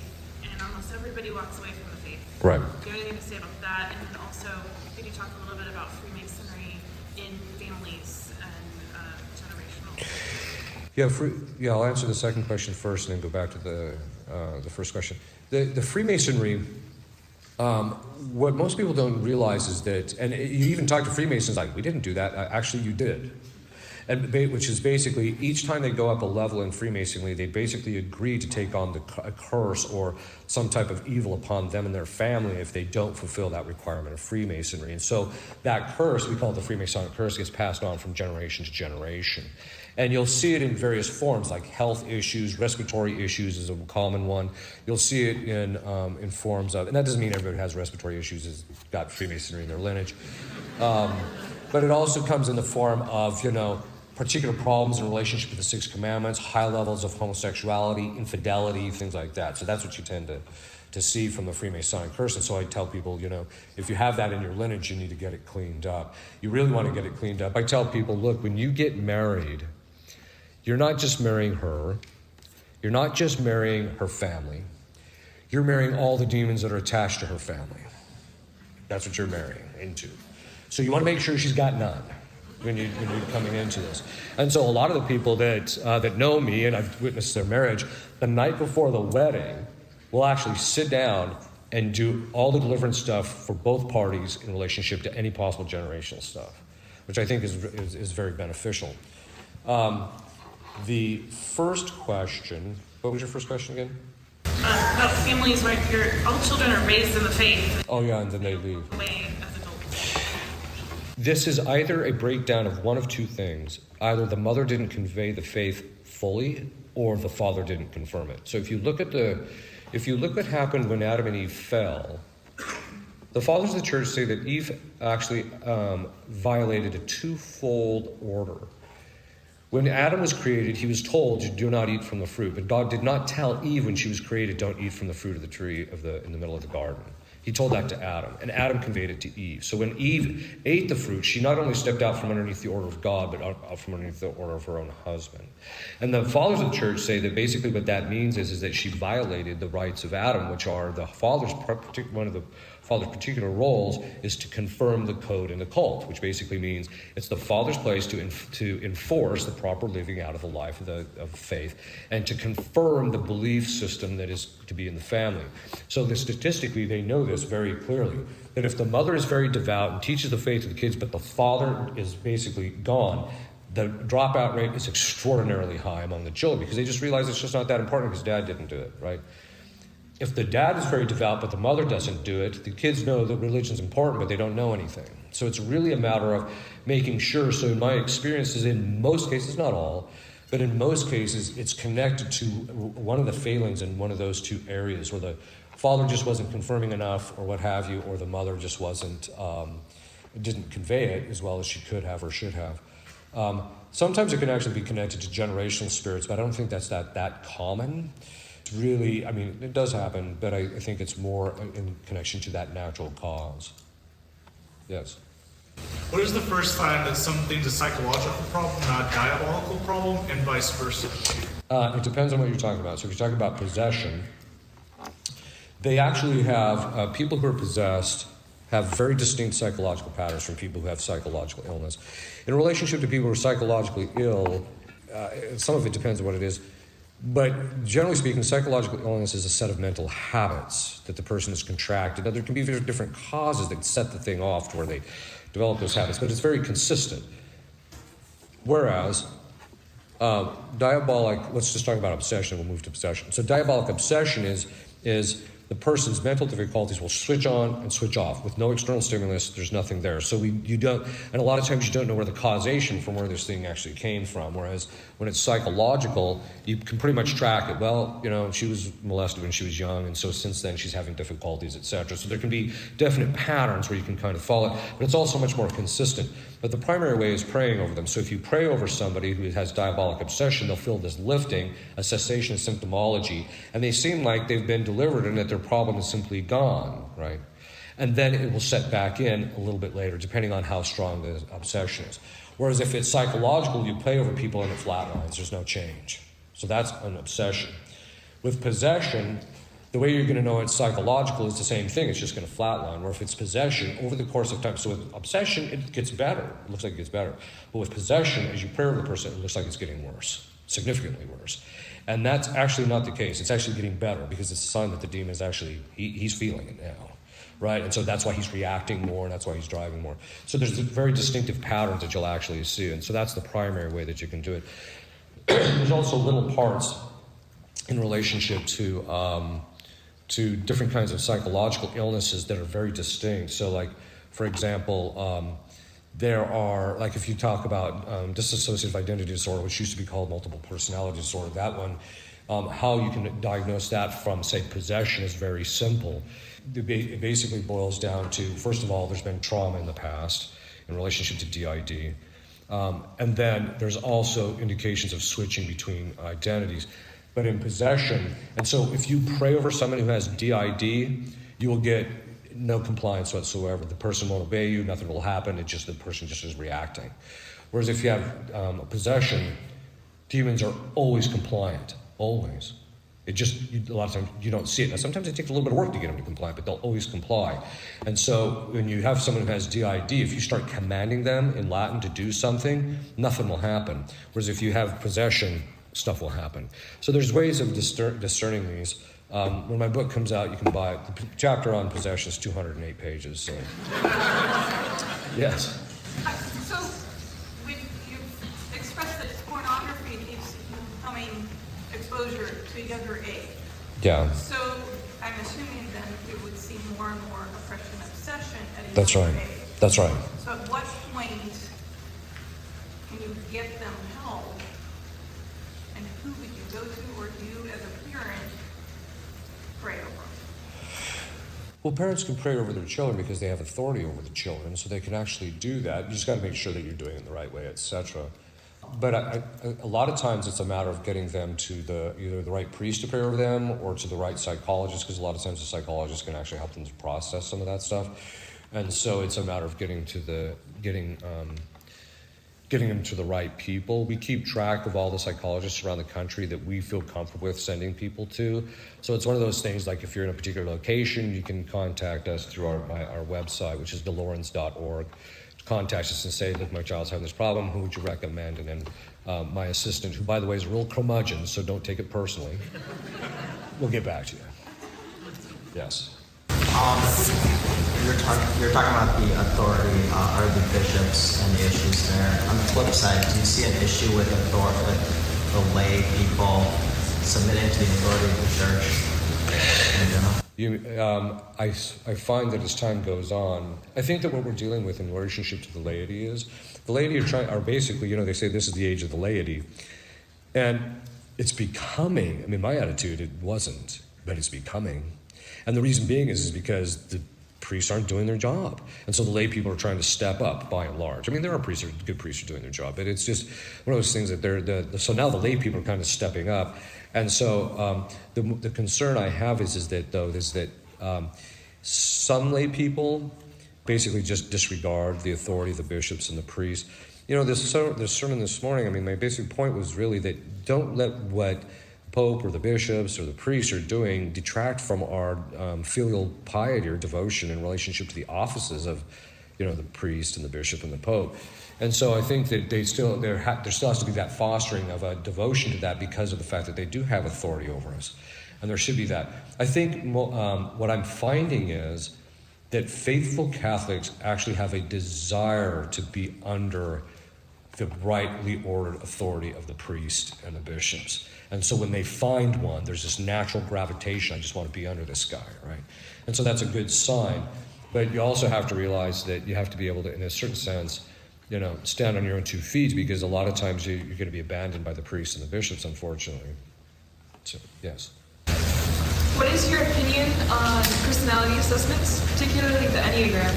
S9: and almost everybody walks away from the faith.
S1: Right.
S9: Do you have anything to say about that? And then also, could you talk a little bit about Freemasonry in families and generational?
S1: Yeah, I'll answer the second question first and then go back to the first question. The Freemasonry, what most people don't realize is that, and you even talk to Freemasons like, we didn't do that. Actually, you did. And which is basically, each time they go up a level in Freemasonry, they basically agree to take on a curse or some type of evil upon them and their family if they don't fulfill that requirement of Freemasonry. And so that curse, we call it the Freemasonic curse, gets passed on from generation to generation. And you'll see it in various forms, like health issues, respiratory issues is a common one. You'll see it in forms of, and that doesn't mean everybody who has respiratory issues has got Freemasonry in their lineage. But it also comes in the form of, particular problems in relationship with the Six Commandments, high levels of homosexuality, infidelity, things like that. So that's what you tend to see from the Freemasonic curse. And so I tell people, if you have that in your lineage, you need to get it cleaned up. You really want to get it cleaned up. I tell people, look, when you get married, you're not just marrying her. You're not just marrying her family. You're marrying all the demons that are attached to her family. That's what you're marrying into. So you want to make sure she's got none when you're coming into this. And so a lot of the people that know me, and I've witnessed their marriage, the night before the wedding, will actually sit down and do all the deliverance stuff for both parties in relationship to any possible generational stuff, which I think is very beneficial. The first question, what was your first question again?
S9: About families where all children are raised in the faith.
S1: Oh yeah, and then they leave.
S9: Away as adults.
S1: This is either a breakdown of one of two things. Either the mother didn't convey the faith fully, or the father didn't confirm it. So if you look at what happened when Adam and Eve fell, the fathers of the church say that Eve actually violated a twofold order. When Adam was created, he was told, do not eat from the fruit. But God did not tell Eve when she was created, don't eat from the fruit of the tree in the middle of the garden. He told that to Adam, and Adam conveyed it to Eve. So when Eve ate the fruit, she not only stepped out from underneath the order of God, but out from underneath the order of her own husband. And the fathers of the church say that basically what that means is that she violated the rights of Adam, which are one of the father's particular roles is to confirm the code in the cult, which basically means it's the father's place to enforce the proper living out of the life of faith and to confirm the belief system that is to be in the family. So statistically, they know this very clearly, that if the mother is very devout and teaches the faith to the kids, but the father is basically gone, the dropout rate is extraordinarily high among the children because they just realize it's just not that important because dad didn't do it, right? If the dad is very devout, but the mother doesn't do it, the kids know that religion's important, but they don't know anything. So it's really a matter of making sure. So in my experiences, in most cases, not all, but in most cases, it's connected to one of the failings in one of those two areas where the father just wasn't confirming enough or what have you, or the mother just didn't convey it as well as she could have or should have. Sometimes it can actually be connected to generational spirits, but I don't think that's that common. Really, it does happen, but I think it's more in connection to that natural cause. Yes.
S7: What is the first time that something's a psychological problem, not a diabolical problem, and vice versa?
S1: It depends on what you're talking about. So if you're talking about possession, they actually have people who are possessed have very distinct psychological patterns from people who have psychological illness. In relationship to people who are psychologically ill, some of it depends on what it is. But generally speaking, psychological illness is a set of mental habits that the person has contracted. Now, there can be different causes that set the thing off to where they develop those habits, but it's very consistent. Whereas diabolic, let's just talk about obsession, we'll move to possession. So diabolic obsession is the person's mental difficulties will switch on and switch off with no external stimulus. There's nothing there. So you don't, and a lot of times you don't know where the causation from where this thing actually came from. Whereas when it's psychological, you can pretty much track it. Well, she was molested when she was young, and so since then she's having difficulties, etc. So there can be definite patterns where you can kind of follow it, but it's also much more consistent. But the primary way is praying over them. So if you pray over somebody who has diabolic obsession, they'll feel this lifting, a cessation of symptomology, and they seem like they've been delivered and that their problem is simply gone, right? And then it will set back in a little bit later, depending on how strong the obsession is. Whereas if it's psychological, you pray over people and it flatlines. There's no change. So that's an obsession. With possession, the way you're going to know it's psychological is the same thing. It's just going to flatline. Where if it's possession, over the course of time, so with obsession, it gets better. It looks like it gets better. But with possession, as you pray over the person, it looks like it's getting worse, significantly worse. And that's actually not the case. It's actually getting better because it's a sign that the demon is actually, he's feeling it now, right? And so that's why he's reacting more, and that's why he's driving more. So there's very distinctive patterns that you'll actually see. And so that's the primary way that you can do it. There's also little parts in relationship to different kinds of psychological illnesses that are very distinct. So like, for example, there are, like if you talk about dissociative identity disorder, which used to be called multiple personality disorder, that one, how you can diagnose that from, say, possession is very simple. It basically boils down to, first of all, there's been trauma in the past in relationship to DID. And then there's also indications of switching between identities. But in possession, and so if you pray over someone who has DID, you will get no compliance whatsoever. The person won't obey you, nothing will happen, the person just is reacting. Whereas if you have a possession, demons are always compliant, always. A lot of times you don't see it. Now sometimes it takes a little bit of work to get them to comply, but they'll always comply. And so when you have someone who has DID, if you start commanding them in Latin to do something, nothing will happen. Whereas if you have possession, stuff will happen. So there's ways of discerning these. When my book comes out, you can buy it. The chapter on possession is 208 pages. So. Yes.
S9: So when you express that pornography keeps becoming exposure to a younger age.
S1: Yeah.
S9: So I'm assuming then we would see more and more oppression and obsession at a
S1: That's
S9: younger
S1: right.
S9: age.
S1: That's right.
S9: So at what point can you get them help? And who would you go to, or do you as a parent pray over?
S1: Well, parents can pray over their children because they have authority over the children, so they can actually do that. You just got to make sure that you're doing it the right way, etc. But a lot of times it's a matter of getting them to either the right priest to pray over them or to the right psychologist, because a lot of times the psychologist can actually help them to process some of that stuff. And so it's a matter of getting them to the right people. We keep track of all the psychologists around the country that we feel comfortable with sending people to. So it's one of those things, like if you're in a particular location, you can contact us through our website, which is delorens.org. Contact us and say, look, my child's having this problem, who would you recommend? And then my assistant, who by the way is a real curmudgeon, so don't take it personally, we'll get back to you. Yes.
S10: You're talking about the authority or the bishops and the issues there. On the flip side, do you see an issue with the lay people submitting to the authority of the church in general?
S1: I find that as time goes on, I think that what we're dealing with in relationship to the laity is, the laity are basically, they say this is the age of the laity. And it's becoming, my attitude, it wasn't, but it's becoming. And the reason being is because the priests aren't doing their job. And so the lay people are trying to step up by and large. There are good priests who are doing their job, but it's just one of those things that so now the lay people are kind of stepping up. And so the concern I have is that some lay people basically just disregard the authority of the bishops and the priests. This sermon this morning, my basic point was really that don't let what Pope or the bishops or the priests are doing detract from our filial piety or devotion in relationship to the offices of, the priest and the bishop and the Pope. And so I think that there still has to be that fostering of a devotion to that because of the fact that they do have authority over us. And there should be that. I think what I'm finding is that faithful Catholics actually have a desire to be under the rightly ordered authority of the priest and the bishops. And so when they find one, there's this natural gravitation. I just want to be under this guy, right? And so that's a good sign. But you also have to realize that you have to be able to, in a certain sense, stand on your own 2 feet, because a lot of times you're going to be abandoned by the priests and the bishops, unfortunately. So, yes.
S11: What is your opinion on personality assessments, particularly the Enneagram?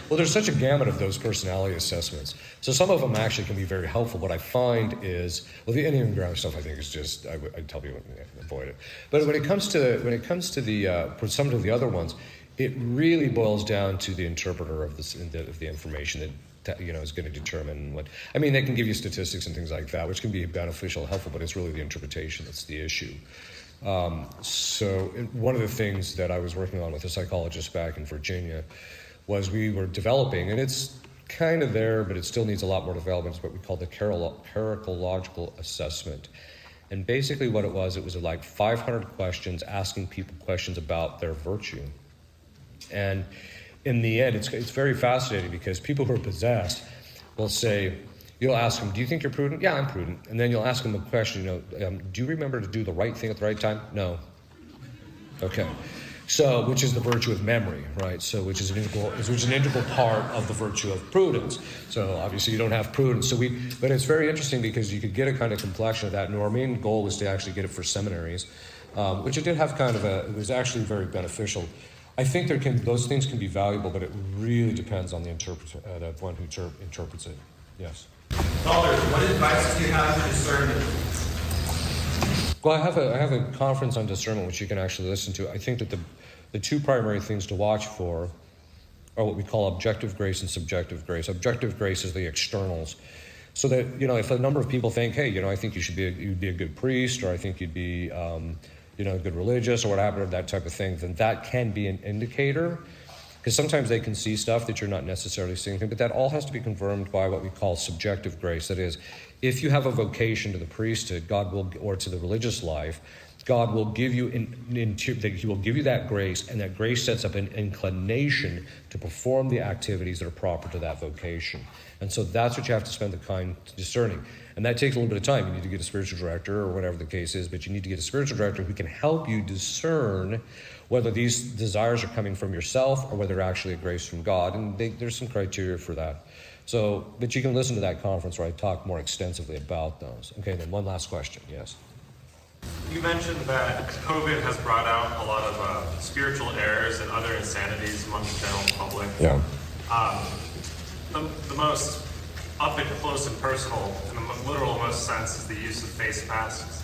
S1: Well, there's such a gamut of those personality assessments. So some of them actually can be very helpful. What I find is, well, the Enneagram stuff I think is just, I tell people avoid it. But when it comes to the some of the other ones, it really boils down to the interpreter of the information that is going to determine what. I mean, they can give you statistics and things like that, which can be beneficial, helpful, but it's really the interpretation that's the issue. So one of the things that I was working on with a psychologist back in Virginia was we were developing, and it's kind of there, but it still needs a lot more development, is what we call the characterological assessment. And basically what it was like 500 questions, asking people questions about their virtue. And in the end, it's very fascinating, because people who are possessed will say, you'll ask them, do you think you're prudent? Yeah, I'm prudent. And then you'll ask them a question, do you remember to do the right thing at the right time? No. Okay. So, which is the virtue of memory, right? So, which is an integral part of the virtue of prudence. So, obviously, you don't have prudence. But it's very interesting, because you could get a kind of complexion of that. And our main goal was to actually get it for seminaries, which it did have it was actually very beneficial. I think those things can be valuable, but it really depends on the one who interprets it. Yes.
S4: Father, what advice do you have for discernment?
S1: Well, I have a conference on discernment which you can actually listen to. I think that the 2 primary things to watch for are what we call objective grace and subjective grace. Objective grace is the externals. So that, if a number of people think, hey, I think you'd be a good priest, or I think you'd be, good religious, or whatever, that type of thing, then that can be an indicator. Because sometimes they can see stuff that you're not necessarily seeing, but that all has to be confirmed by what we call subjective grace. That is, if you have a vocation to the priesthood, or to the religious life, God will give you He will give you that grace, and that grace sets up an inclination to perform the activities that are proper to that vocation. And so that's what you have to spend the time discerning. And that takes a little bit of time. You need to get a spiritual director, or whatever the case is, but you need to get a spiritual director who can help you discern whether these desires are coming from yourself or whether they're actually a grace from God. And there's some criteria for that. So, but you can listen to that conference where I talk more extensively about those. Okay, then one last question. Yes.
S3: You mentioned that COVID has brought out a lot of spiritual errors and other insanities among the general public.
S1: Yeah.
S3: The most up and close and personal, in the literal most sense, is the use of face masks.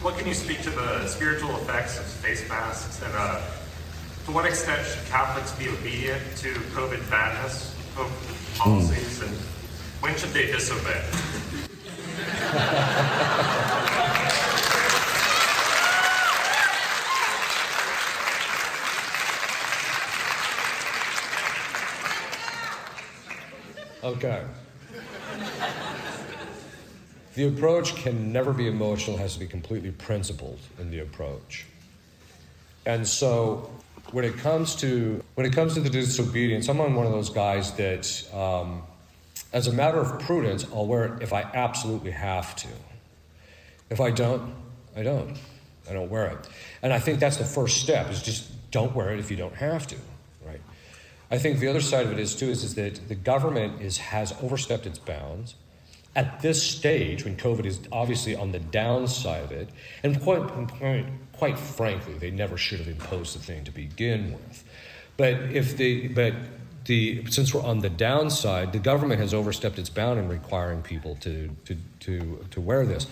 S3: What can you speak to the spiritual effects of face masks, and to what extent should Catholics be obedient to COVID madness, COVID policies, and when should they disobey?
S1: Okay. The approach can never be emotional, it has to be completely principled in the approach. And so when it comes to the disobedience, I'm one of those guys that, as a matter of prudence, I'll wear it if I absolutely have to. If I don't, I don't. I don't wear it. And I think that's the first step, is just don't wear it if you don't have to, right? I think the other side of it is that the government has overstepped its bounds. At this stage, when COVID is obviously on the downside of it, and quite frankly, they never should have imposed the thing to begin with. Since we're on the downside, the government has overstepped its bound in requiring people to wear this.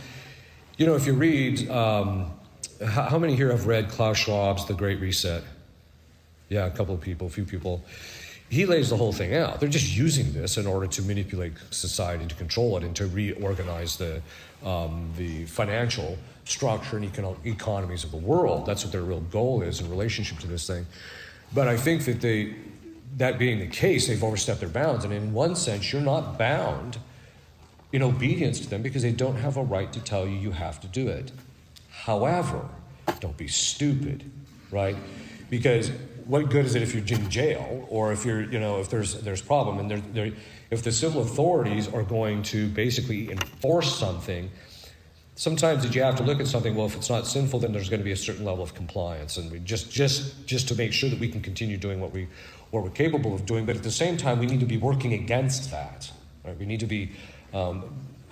S1: If you read, how many here have read Klaus Schwab's The Great Reset? Yeah, a few people. He lays the whole thing out. They're just using this in order to manipulate society, to control it, and to reorganize the financial structure and economies of the world. That's what their real goal is in relationship to this thing. But I think that that being the case, they've overstepped their bounds. And in one sense, you're not bound in obedience to them, because they don't have a right to tell you have to do it. However, don't be stupid, right? Because what good is it if you're in jail or if you're, if there's problem and if the civil authorities are going to basically enforce something, sometimes that you have to look at something, well, if it's not sinful, then there's going to be a certain level of compliance, and we just to make sure that we can continue doing what we're capable of doing. But at the same time, we need to be working against that. Right? We need to be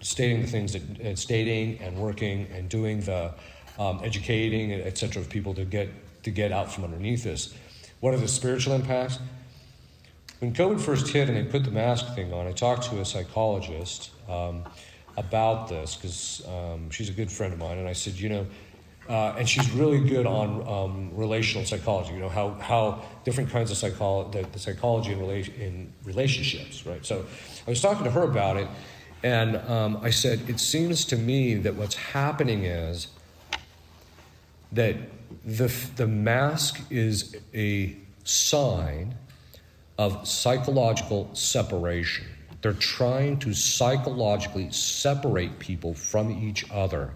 S1: stating the things that stating and working and doing the educating, etc. of people to get out from underneath this. What are the spiritual impacts? When COVID first hit and they put the mask thing on, I talked to a psychologist about this because she's a good friend of mine, and I said, and she's really good on relational psychology. How different kinds of the psychology in relationships, right? So I was talking to her about it, and I said, it seems to me that what's happening is that the mask is a sign of psychological separation. They're trying to psychologically separate people from each other.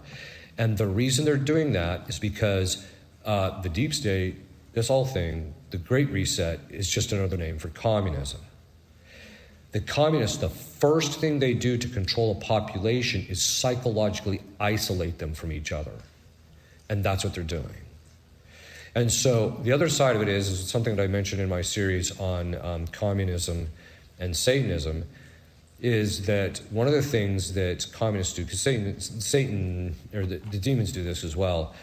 S1: And the reason they're doing that is because the deep state, this whole thing, the Great Reset, is just another name for communism. The communists, the first thing they do to control a population is psychologically isolate them from each other. And that's what they're doing. And so the other side of it is something that I mentioned in my series on communism and Satanism, is that one of the things that communists do, because Satan or the demons do this as well,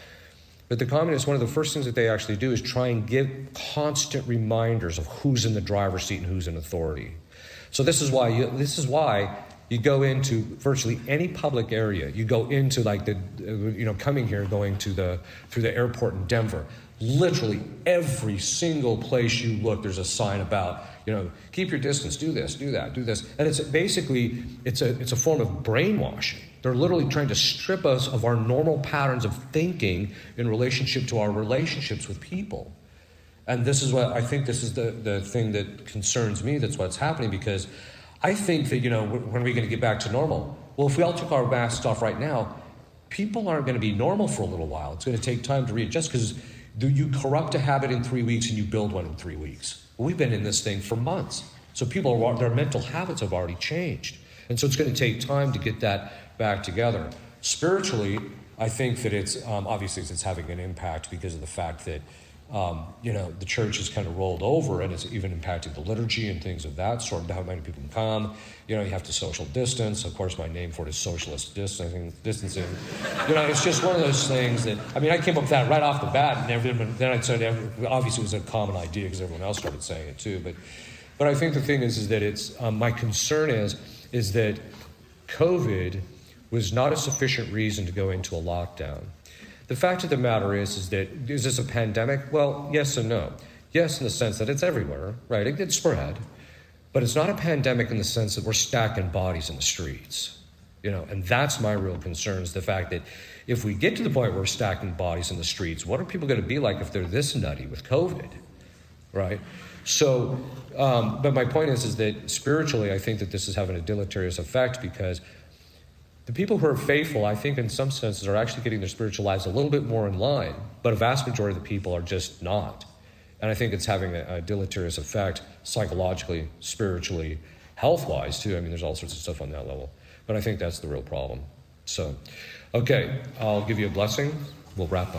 S1: but the communists, one of the first things that they actually do is try and give constant reminders of who's in the driver's seat and who's in authority. So this is why you go into virtually any public area. You go into coming here, going through the airport in Denver. Literally every single place you look, there's a sign about, keep your distance, do this, do that, do this. And it's basically, it's a form of brainwashing. They're literally trying to strip us of our normal patterns of thinking in relationship to our relationships with people. And this is what I think this is the thing that concerns me. That's what's happening, because I think that, when are we going to get back to normal? Well, if we all took our masks off right now, people aren't going to be normal for a little while. It's going to take time to readjust, because you corrupt a habit in 3 weeks and you build one in 3 weeks. Well, we've been in this thing for months. So their mental habits have already changed. And so it's going to take time to get that back together. Spiritually, I think that it's, obviously it's having an impact because of the fact that, the church has kind of rolled over, and it's even impacting the liturgy and things of that sort, how many people can come. You have to social distance. Of course, my name for it is socialist distancing. It's just one of those things that, I came up with that right off the bat, and then I said, obviously it was a common idea because everyone else started saying it too. But I think the thing is that it's, my concern is that COVID was not a sufficient reason to go into a lockdown. The fact of the matter is that, is this a pandemic? Well, yes and no. Yes, in the sense that it's everywhere, right? It gets spread. But it's not a pandemic in the sense that we're stacking bodies in the streets, and that's my real concern, is the fact that if we get to the point where we're stacking bodies in the streets, what are people going to be like if they're this nutty with COVID, right? So, but my point is that spiritually, I think that this is having a deleterious effect, because the people who are faithful, I think in some senses, are actually getting their spiritual lives a little bit more in line, but a vast majority of the people are just not. And I think it's having a deleterious effect psychologically, spiritually, health-wise too. There's all sorts of stuff on that level. But I think that's the real problem. So, okay, I'll give you a blessing. We'll wrap up.